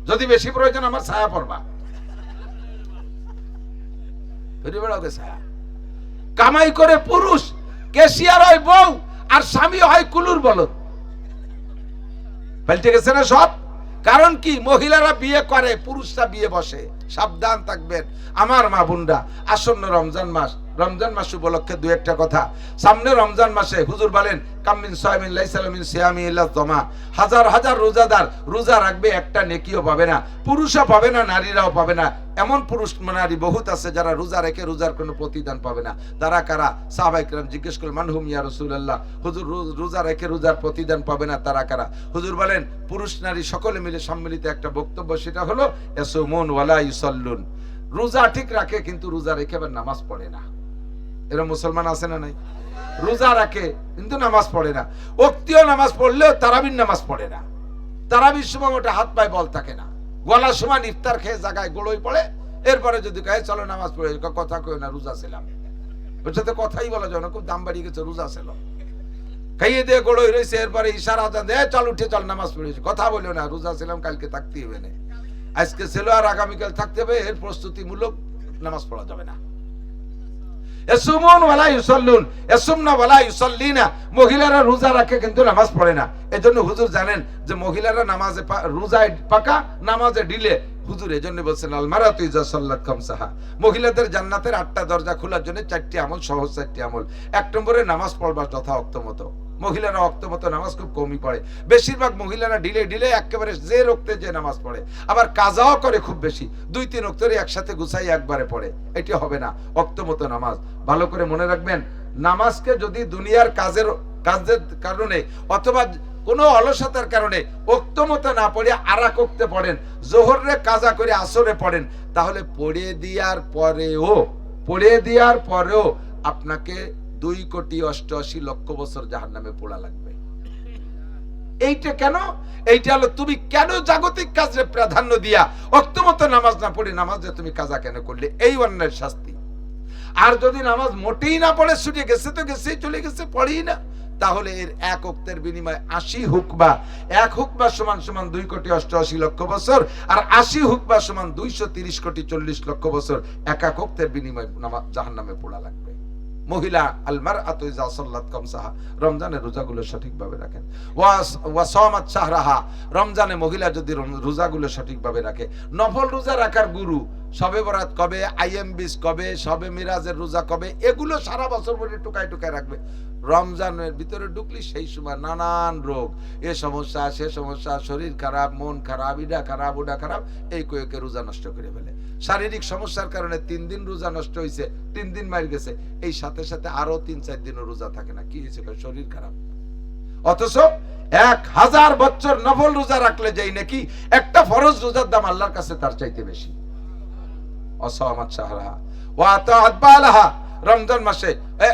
A: যদি বেশি প্রয়োজন আমার ছায়া পড়বা। ছায়া কামাই করে পুরুষ, ক্যাশিয়ার হয় বউ, আর স্বামী হয় কুলুর বলদ। পাল্টে গেছে না সব? কারণ কি? মহিলারা বিয়ে করে, পুরুষরা বিয়ে বসে। সাবধান থাকবেন আমার মা বোনরা। আসন্ন রমজান মাস, রমজান মাস উপলক্ষে দু একটা কথা। সামনে রমজান মাসে হুজুর বলেন কামিন সাইমিন লাইসা মিন সিয়ামি ইল্লা যামা, হাজার হাজার রোজাদার রোজা রাখবে, একটা নেকিও পাবে না, পুরুষও পাবে না, নারীরাও পাবে না। এমন পুরুষ নারী বহুত আছে যারা রোজা রেখে রোজার কোনো প্রতিদান পাবে না। তারা কারা? সাহাবায়ে কেরাম জিজ্ঞেস করলেন মান হুম ইয়া রাসূলুল্লাহ, হুজুর রোজা রেখে রোজার প্রতিদান পাবে না তারা কারা? হুজুর বলেন পুরুষ নারী সকলে মিলে সম্মিলিত একটা বক্তব্য, সেটা হলো ইয়াসুমুন ওয়ালা ইউসাল্লুন, রোজা ঠিক রাখে কিন্তু রোজা রেখে আবার নামাজ পড়ে না। এরা মুসলমান আছে না নাই? রোজা রাখে কিন্তু নামাজ পড়ে না। ওক্তীয় নামাজ পড়লেও তারাবির নামাজ পড়ে না। তারাবির সময় ওটা হাত পায়ে বল থাকে না, গলা সমান ইফতার খেয়ে জায়গায় গোড়ই পড়ে। এরপরে যদি কয়ে চলো নামাজ পড়ে, কথা কই না রোজা ছিলাম, ওর সাথে কথাই বলা যায় না, খুব দাম বাড়িয়ে গেছে, রোজা ছিল, খাইয়ে দিয়ে গোড়ই রয়েছে। এরপরে ইশারা দেয় চল উঠে চল নামাজ পড়েছে, কথা বলো না, রোজা ছিলাম, কালকে থাকতে হবে না, আজকে ছিল আর আগামীকাল থাকতে হবে, এর প্রস্তুতিমূলক নামাজ পড়া যাবে না। মহিলারা রোজা রাখে কিন্তু নামাজ পড়ে না। এজন্য হুজুর জানেন যে মহিলারা নামাজে রোজায় পাকা, নামাজে ঢিলে। হুজুর এজন্য বলছেন আল মারাতু ইজা সাল্লাত খামসাহা, মহিলাদের জান্নাতের 8টা দরজা খোলার জন্য 4টি আমল, সহজ 4টি আমল। 1 নম্বরে নামাজ পড়বা যথা ওক্তমতো। মহিলারা ওক্তমতো নামাজ খুব কমই পড়ে, বেশিরভাগ মহিলারা ঢিলে ঢিলে একেবারে যে রক্তে যে নামাজ পড়ে, আবার কাজাও করে খুব বেশি, 2-3 ওক্তরে একসাথে গুছাই একবারে পড়ে। এটি হবে না ওক্তমতো নামাজ। ভালো করে মনে রাখবেন, নামাজকে যদি দুনিয়ার কাজের কারণে অথবা কোনো অলসতার কারণে ওক্তমতো না পড়ে আরাক ওক্তে পড়েন, জোহরে কাজা করে আসরে পড়েন, তাহলে পড়ে দেওয়ার পরেও আপনাকে 2,88,00,000 বছর জাহান্নামে পোড়া লাগবে। এইটা কেন? এইটা হলো তুমি কেন জাগতিক কাজে প্রাধান্য দিয়া ওক্তমতো নামাজ না পড়ে নামাজে তুমি কাজা কেন করলে, এই অন্যের শাস্তি। আর যদি নামাজ মোটেই না পড়ে, ছুটে গেছে তো গেছেই, চলে গেছে, পড়েই না, তাহলে এর 1 ওক্তের বিনিময়ে 80 হুকবা। 1 হুকবা সমান 2,88,00,000 বছর, আর 80 হুকবা সমান 230,40,00,000 বছর। 1 ওক্তের বিনিময়ে জাহান্নামে পোড়া লাগবে। মহিলা আল মারআতু ইজা সাল্লাত খামসাহা, রমজানের রোজাগুলো সঠিকভাবে রাখেন। ওয়া সামাত শাহরাহা, রমজানে মহিলা যদি রোজাগুলো সঠিকভাবে রাখে। নফল রোজা রাখার গুরু সবে বরাত কবে, আইএমবিস কবে, সবে মিরাজের রোজা কবে, এগুলো সারা বছর পরে টুকায় টুকায় রাখবে। রমজানের ভিতরে ঢুকলি সেই সময় নানান রোগ, এ সমস্যা সে সমস্যা, শরীর খারাপ, মন খারাপ, ইডা খারাপ ওডা খারাপ, এই কয়েকে রোজা নষ্ট করে ফেলে। শারীরিক সমস্যার কারণে 3 দিন রোজা নষ্ট হয়েছে, 3 দিন মার গেছে, এই সাথে সাথে আরো 3-4 দিনও রোজা থাকে না। কি হয়েছে? শরীর খারাপ। অথচ 1000 বছর নফল রোজা রাখলে যাই নাকি একটা ফরজ রোজার দাম আল্লাহর কাছে তার চাইতে বেশি। অসামাত শাহরাহা ওয়া আতাআত বালাহা, রমজান মাসে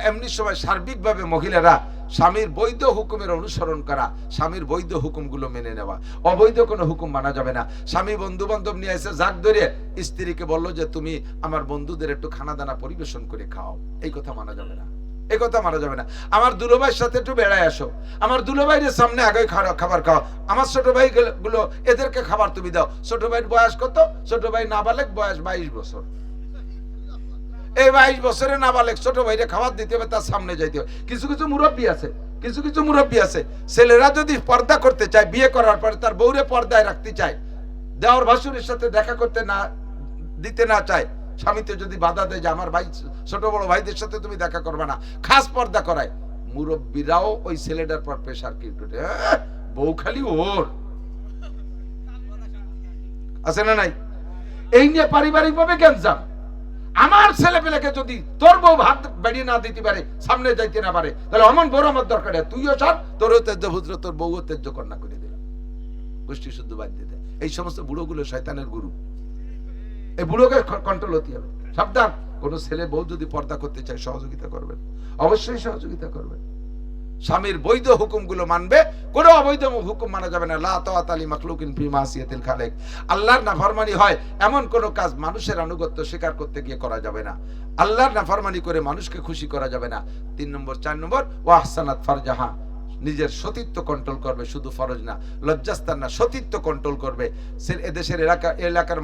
A: এমনি সময় সার্বিকভাবে মহিলারা স্বামীর বৈধ হুকুমের অনুসরণ করা, স্বামীর বৈধ হুকুমগুলো মেনে নেওয়া, অবৈধ কোনো হুকুম মানা যাবে না। স্বামী বন্ধু বান্ধব নিয়ে এসে জাগ ধরে স্ত্রীকে বললো যে তুমি আমার বন্ধুদের একটু খানা দানা পরিবেশন করে খাও, এই কথা মানা যাবে না, এই কথা মানা যাবে না। আমার দুলোভাইয়ের সাথে একটু বেড়ায় আসো, আমার দুলোভাইয়ের সামনে আগে খাবার খাও, আমার ছোট ভাই গুলো এদেরকে খাবার তুমি দাও। ছোট ভাইয়ের বয়স কত? ছোট ভাই নাবালেক, বয়স 22 বছর। এই 22 বছরে নাবালেক ছোট ভাইরে খাবার দিতে হবে, তার সামনে যাইতে হবে। কিছু কিছু মুরব্বী আছে, কিছু কিছু মুরব্বী আছে, ছেলেরা যদি পর্দা করতে চায়, বিয়ে করার পরে তার বউরে পর্দায় রাখতে চায়, দেওর ভাসুরের সাথে দেখা করতে না দিতে না চায়, স্বামীতে যদি বাধা দেয় যে আমার ভাই ছোট বড় ভাইদের সাথে তুমি দেখা করবে না, খাস পর্দা করায়, মুরব্বীরাও ওই ছেলেটার পর প্রেসার ক্রিয়েট, বউ খালি ওর আছে না নাই? এই নিয়ে পারিবারিক ভাবে গ্যাঞ্জাম। আমার ছেলে পেলেকে যদি তোর বউ ভাত বেরিয়ে না দিতে পারে, সামনে যাইতে না পারে, তাহলে অমন বড় আমার দরকার, তুইও সব তোরও তেজ্য পুত্র, তোর বউও তেজ্য কন্যা করে দিল, গোষ্ঠী শুদ্ধ বাদ দিতে। এই সমস্ত বুড়োগুলো শয়তানের গুরু, এই বুড়োকে কন্ট্রোল হতে হবে। সাবধান, কোন ছেলে বউ যদি পর্দা করতে চায় সহযোগিতা করবেন, অবশ্যই সহযোগিতা করবেন। স্বামীর বৈধ হুকুমগুলো মানবে, কোনো অবৈধ হুকুম মানা যাবে না। লা তাআতা লি মাখলুকিন ফি মাসিয়াতিল খালিক, আল্লাহর নাফরমানি হয় এমন কোন কাজ মানুষের আনুগত্য স্বীকার করতে গিয়ে করা যাবে না। আল্লাহর নাফরমানি করে মানুষকে খুশি করা যাবে না। 3 নম্বর 4 নম্বর ওয়া আহসানাত ফারজাহা, নিজের সতীত্ব কন্ট্রোল করবে, শুধু ফরজ না, লজ্জাস্থান না, সতীত্ব কন্ট্রোল করবে। এদেশের এলাকার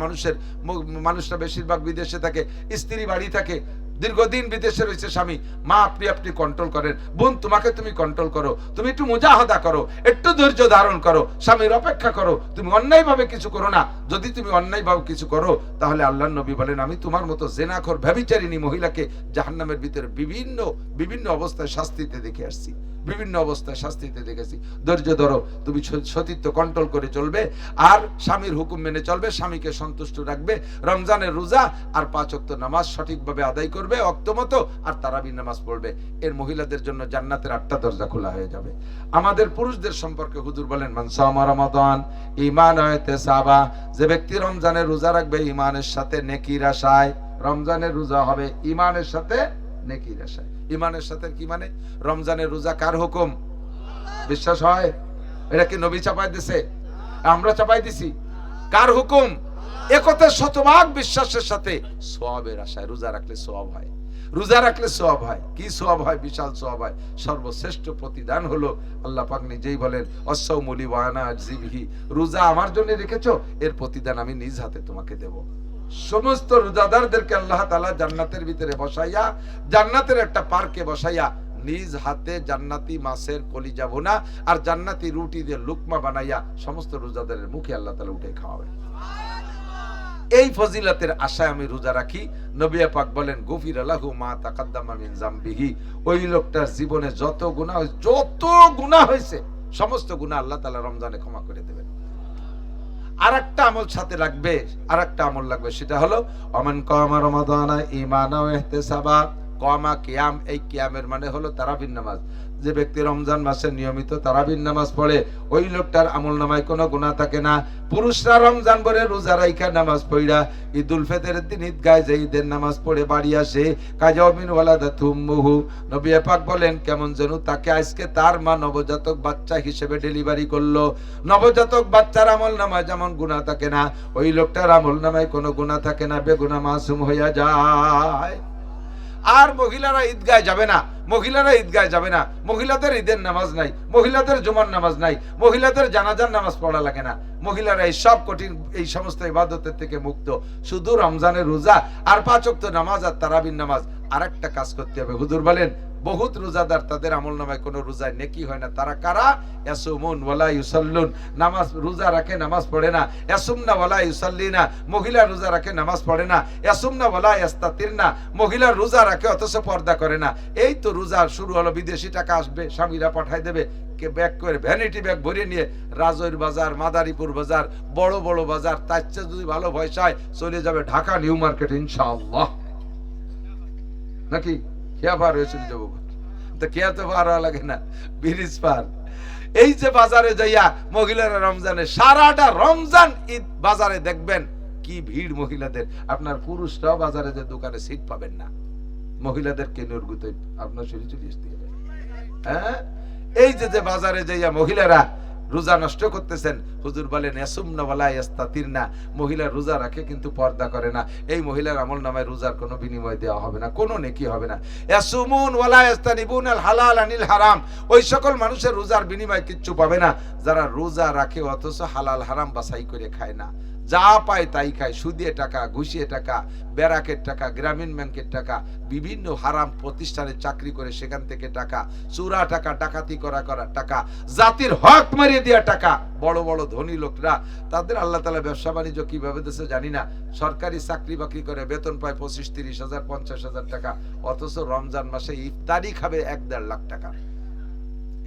A: মানুষরা বেশিরভাগ বিদেশে থাকে, স্ত্রী বাড়ি থাকে, দীর্ঘদিন বিদেশে রয়েছে স্বামী, মা আপনি কন্ট্রোল করেন, বোন তোমাকে তুমি কন্ট্রোল করো, তুমি একটু মুজাহাদা করো, একটু ধৈর্য ধারণ করো, স্বামীর অপেক্ষা করো, তুমি অন্যায় ভাবে কিছু করো না। যদি তুমি অন্যায় ভাবে কিছু করো, তাহলে আল্লাহর নবী বলেন আমি তোমার মতো জেনাখোর ব্যভিচারিণী মহিলাকে জাহান্নামের ভিতরে বিভিন্ন বিভিন্ন অবস্থায় শাস্তিতে দেখে আসছি, বিভিন্ন অবস্থায় শাস্তিতে দেখেছি। ধৈর্য ধরো, তুমি সতীত্ব কন্ট্রোল করে চলবে, আর স্বামীর হুকুম মেনে চলবে, স্বামীকে সন্তুষ্ট রাখবে, রমজানের রোজা আর 5 ওয়াক্ত নামাজ সঠিকভাবে আদায় করবে অক্তমতো, আর তারাবি নামাজ পড়বে। এর মহিলাদের জন্য জান্নাতের 8টা দরজা খোলা হয়ে যাবে। আমাদের পুরুষদের সম্পর্কে হুজুর বলেন মান সামা রমাদান ঈমানান ওয়া ইহতিসাবা, যে ব্যক্তি রমজানের রোজা রাখবে ঈমানের সাথে নেকির আশায়, রমজানের রোজা হবে ঈমানের সাথে নেকির আশায়। ঈমানের সাথে কি মানে? রমজানের রোজা কার হুকুম? বিশ্বাস হয়? এটা কি নবী চাপাই দিছে? আমরা চাপাই দিছি? কার হুকুম? একথা শতভাগ বিশ্বাসের সাথে সওয়াবের আশায় রোজা রাখলে সওয়াব হয়, রোজা রাখলে সওয়াব হয়। কি সওয়াব হয়? বিশাল সওয়াব হয়। সর্বশ্রেষ্ঠ প্রতিদান হলো আল্লাহ পাক নিজেই বলেন আস-সাওমু লি ওয়া আনা আজজি বিহি, রোজা আমার জন্য রেখেছো, এর প্রতিদান আমি নিজ হাতে তোমাকে দেব। সমস্ত রোজাদারদেরকে আল্লাহ তাআলা জান্নাতের ভিতরে বসাইয়া, জান্নাতের একটা পার্কে বসাইয়া নিজ হাতে জান্নাতি মাছের কলিজা ভুনা আর জান্নাতি রুটি দিয়ে লুকমা বানাইয়া সমস্ত রোজাদারের মুখে আল্লাহ তাআলা উঠে খাওয়াবেন। এই ফজিলতের আশায় আমি রোজা রাখি। নবী পাক বলেন গফির লাহু মা তাকাদ্দামা মিন যামবিহি, ওই লোকটার জীবনে যত গুনাহ হয়েছে সমস্ত গুনাহ আল্লাহ তাআলা রমজানে ক্ষমা করে দেবেন। আরেকটা আমল সাথে লাগবে, আরেকটা আমল লাগবে, সেটা হলো আমান কামা রমাদানা ঈমানান ওয়া ইহতিসাবা, কামা কিয়াম, এই কিয়ামের মানে হলো তারাবির নামাজ। যে ব্যক্তি রমজান মাসে নিয়মিত তারাবির নামাজ পড়ে, ওই লোকটার আমলনামায় কোনো গুনাহ থাকে না। পুরুষরা রমজান ভরে রোজা রাইখা নামাজ পড়া ঈদুল ফিতরের দিন ঈদগাহে যে ঈদের নামাজ পড়ে বাড়ি আসে, কাজামিন ওয়ালাদাতুম্মুহু, নবী পাক বলেন কেমন যেন তাকে আজকে তার মা নবজাতক বাচ্চা হিসেবে ডেলিভারি করলো। নবজাতক বাচ্চার আমলনামায় যেমন গুনাহ থাকে না, ওই লোকটার আমলনামায় কোনো গুনাহ থাকে না, বেগুনাহ মাসুম হইয়া যায়। আর মহিলারা ঈদগাহে যাবে না, মহিলারা ঈদগাহে যাবে না, মহিলাদের ঈদের নামাজ নাই, মহিলাদের জুমার নামাজ নাই, মহিলাদের জানাজার নামাজ পড়া লাগে না, মহিলারা এই সব কঠিন এই সমস্ত ইবাদতের থেকে মুক্ত। শুধু রমজানের রোজা আর 5 ওয়াক্ত নামাজ আর তারাবির নামাজ। আরেকটা কাজ করতে হবে, হুজুর বলেন বহুত রোজাদার, তাদের আমলনামায় কোনো রোজায় নেকি হয় না। তারা কারা? ইয়াসুমুন ওয়ালা ইউসাল্লুন, নামাজ রোজা রাখে নামাজ পড়ে না। ইয়াসুমনা ওয়ালা ইউসাল্লিনা, মহিলা রোজা রাখে নামাজ পড়ে না। ইয়াসুমনা ওয়ালা ইয়াস্তাতিরনা, মহিলা রোজা রাখে অথচ পর্দা করে না। এই তো রোজা শুরু হলো, বিদেশি টাকা আসবে, স্বামীরা পাঠায় দেবে, কে ব্যাগ করে ভ্যানিটি ব্যাগ ভরিয়ে নিয়ে রাজৈর বাজার, মাদারীপুর বাজার, বড় বড় বাজার, তার চেয়ে যদি ভালো পয়সায় চলে যাবে ঢাকা নিউ মার্কেট ইনশাআল্লাহ। নাকি খেয়া পার হয়ে চলে যাবো, তো খেয়া তো পার হওয়া লাগে না, ব্রিজ পার। এই যে বাজারে যাইয়া মহিলারা রমজানে সারাটা রমজান ঈদ বাজারে দেখবেন কি ভিড় মহিলাদের। আপনার পুরুষরাও বাজারে যে দোকানে সিট পাবেন না, মহিলাদের কেনুর গুতে আপনার শরীর চলে আসতে হবে। হ্যাঁ, এই যে বাজারে যাইয়া মহিলারা রোজা নষ্ট করতেছেন, হুজুর বলেন ইয়াসুমনা ওয়ালা ইয়াস্তাতিরনা, মহিলা রোজা রাখে কিন্তু পর্দা করে না। এই মহিলার আমলনামায় রোজার কোনো বিনিময় দেওয়া হবে না, কোনো নেকি হবে না। ইয়াসুমুন ওয়ালা ইয়াস্তানিবুনাল হালাল আনিল হারাম, ওই সকল মানুষের রোজার বিনিময় কিচ্ছু পাবে না যারা রোজা রাখে অথচ হালাল হারাম বাছাই করে খায় না, যা পায় তাই খায়। সুদে টাকা, ঘুষিয়ে টাকা, ব্যারাকের টাকা, গ্রামীণ ব্যাংকের টাকা, বিভিন্ন হারাম প্রতিষ্ঠানে চাকরি করে সেখান থেকে টাকা, চোরা টাকা, ডাকাতি করা টাকা, জাতির হক মারিয়ে দেওয়া টাকা। বড় বড় ধনী লোকরা তাদের আল্লাহ তাআলা ব্যবসা বাণিজ্য কিভাবে দেশে জানি না, সরকারি চাকরি বাকরি করে বেতন পায় 25-30 হাজার 50 হাজার টাকা, অথচ রমজান মাসে ইফতারি খাবে 1-1.5 লাখ টাকা।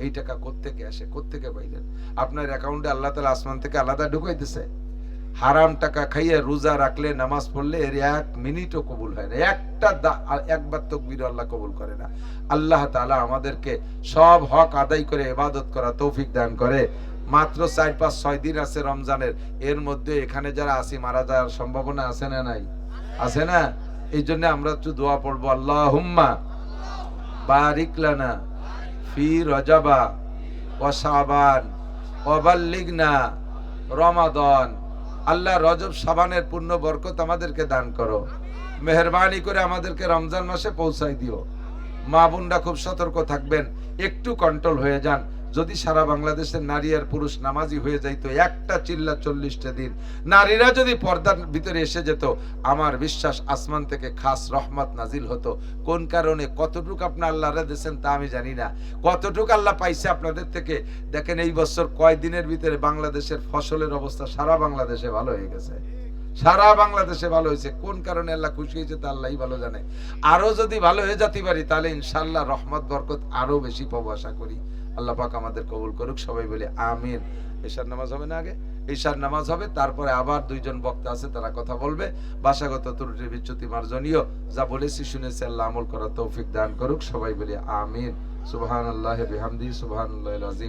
A: এই টাকা কোত্থেকে আসে, কোত্থেকে পাইলেন? আপনার অ্যাকাউন্টে আল্লাহ তাআলা আসমান থেকে আলাদা ঢুকাইতেছে। হারাম টাকা খাইয়ে রোজা রাখলে, নামাজ পড়লে এর 1 মিনিটও কবুল হয় না, একবার তাকবীর আল্লাহ কবুল করে না। আল্লাহ তাআলা আমাদেরকে সব হক আদায় করে ইবাদত করা তৌফিক দান করে। মাত্র 4-5-6 দিন আছে রমজানের, এর মধ্যে এখানে যারা আছি মারা যাওয়ার সম্ভাবনা আছে না নাই? আছে না? এই জন্য আমরা একটু দোয়া পড়বো, আল্লাহুম্মা বারিক লানা ফি রজবা ওয়া শাবান ওয়া বাল্লিগনা রমাদান। আল্লাহ রজব শাবানের পূর্ণ বরকত আমাদেরকে দান করো, মেহেরবানি করে আমাদেরকে রমজান মাসে পৌঁছাই দিও। মা বোনরা খুব সতর্ক থাকবেন, একটু কন্ট্রোল হয়ে যান। যদি সারা বাংলাদেশের নারী আর পুরুষ নামাজি হয়ে যাইতো, একটা চিল্লা 40টা দিন নারীরা যদি পর্দার ভিতরে এসে যেত, আমার বিশ্বাস আসমান থেকে খাস রহমত নাজিল হতো। কোন কারণে, কতটুকু আপনার আল্লাহরা দিয়েছেন তা আমি জানি না, কতটুকু আল্লাহ পাইছে আপনাদের থেকে। দেখেন এই বছর কয়দিনের ভিতরে বাংলাদেশের ফসলের অবস্থা সারা বাংলাদেশে ভালো হয়ে গেছে, সারা বাংলাদেশে ভালো হয়েছে। কোন কারণে আল্লাহ খুশি হয়েছে তা আল্লাহই ভালো জানে। আরো যদি ভালো হয়ে যেতে পারি তাহলে ইনশাআল্লাহ রহমত বরকত আরো বেশি পাবো আশা করি। আল্লাহ পাক আমাদের কবুল করুক, সবাই বলে আমিন। ঈশার নামাজ হবে না, আগে ঈশার নামাজ হবে, তারপরে আবার 2 জন বক্তা আছে, তারা কথা বলবে। ভাষাগত ত্রুটি বিচ্যুতি মার্জনীয়, যা বলেছি শুনেছি আল্লাহ আমল করার তৌফিক দান করুক, সবাই বলে আমিন। সুবহানাল্লাহি বিহামদিহি, সুবহানাল্লাহিল আযীম।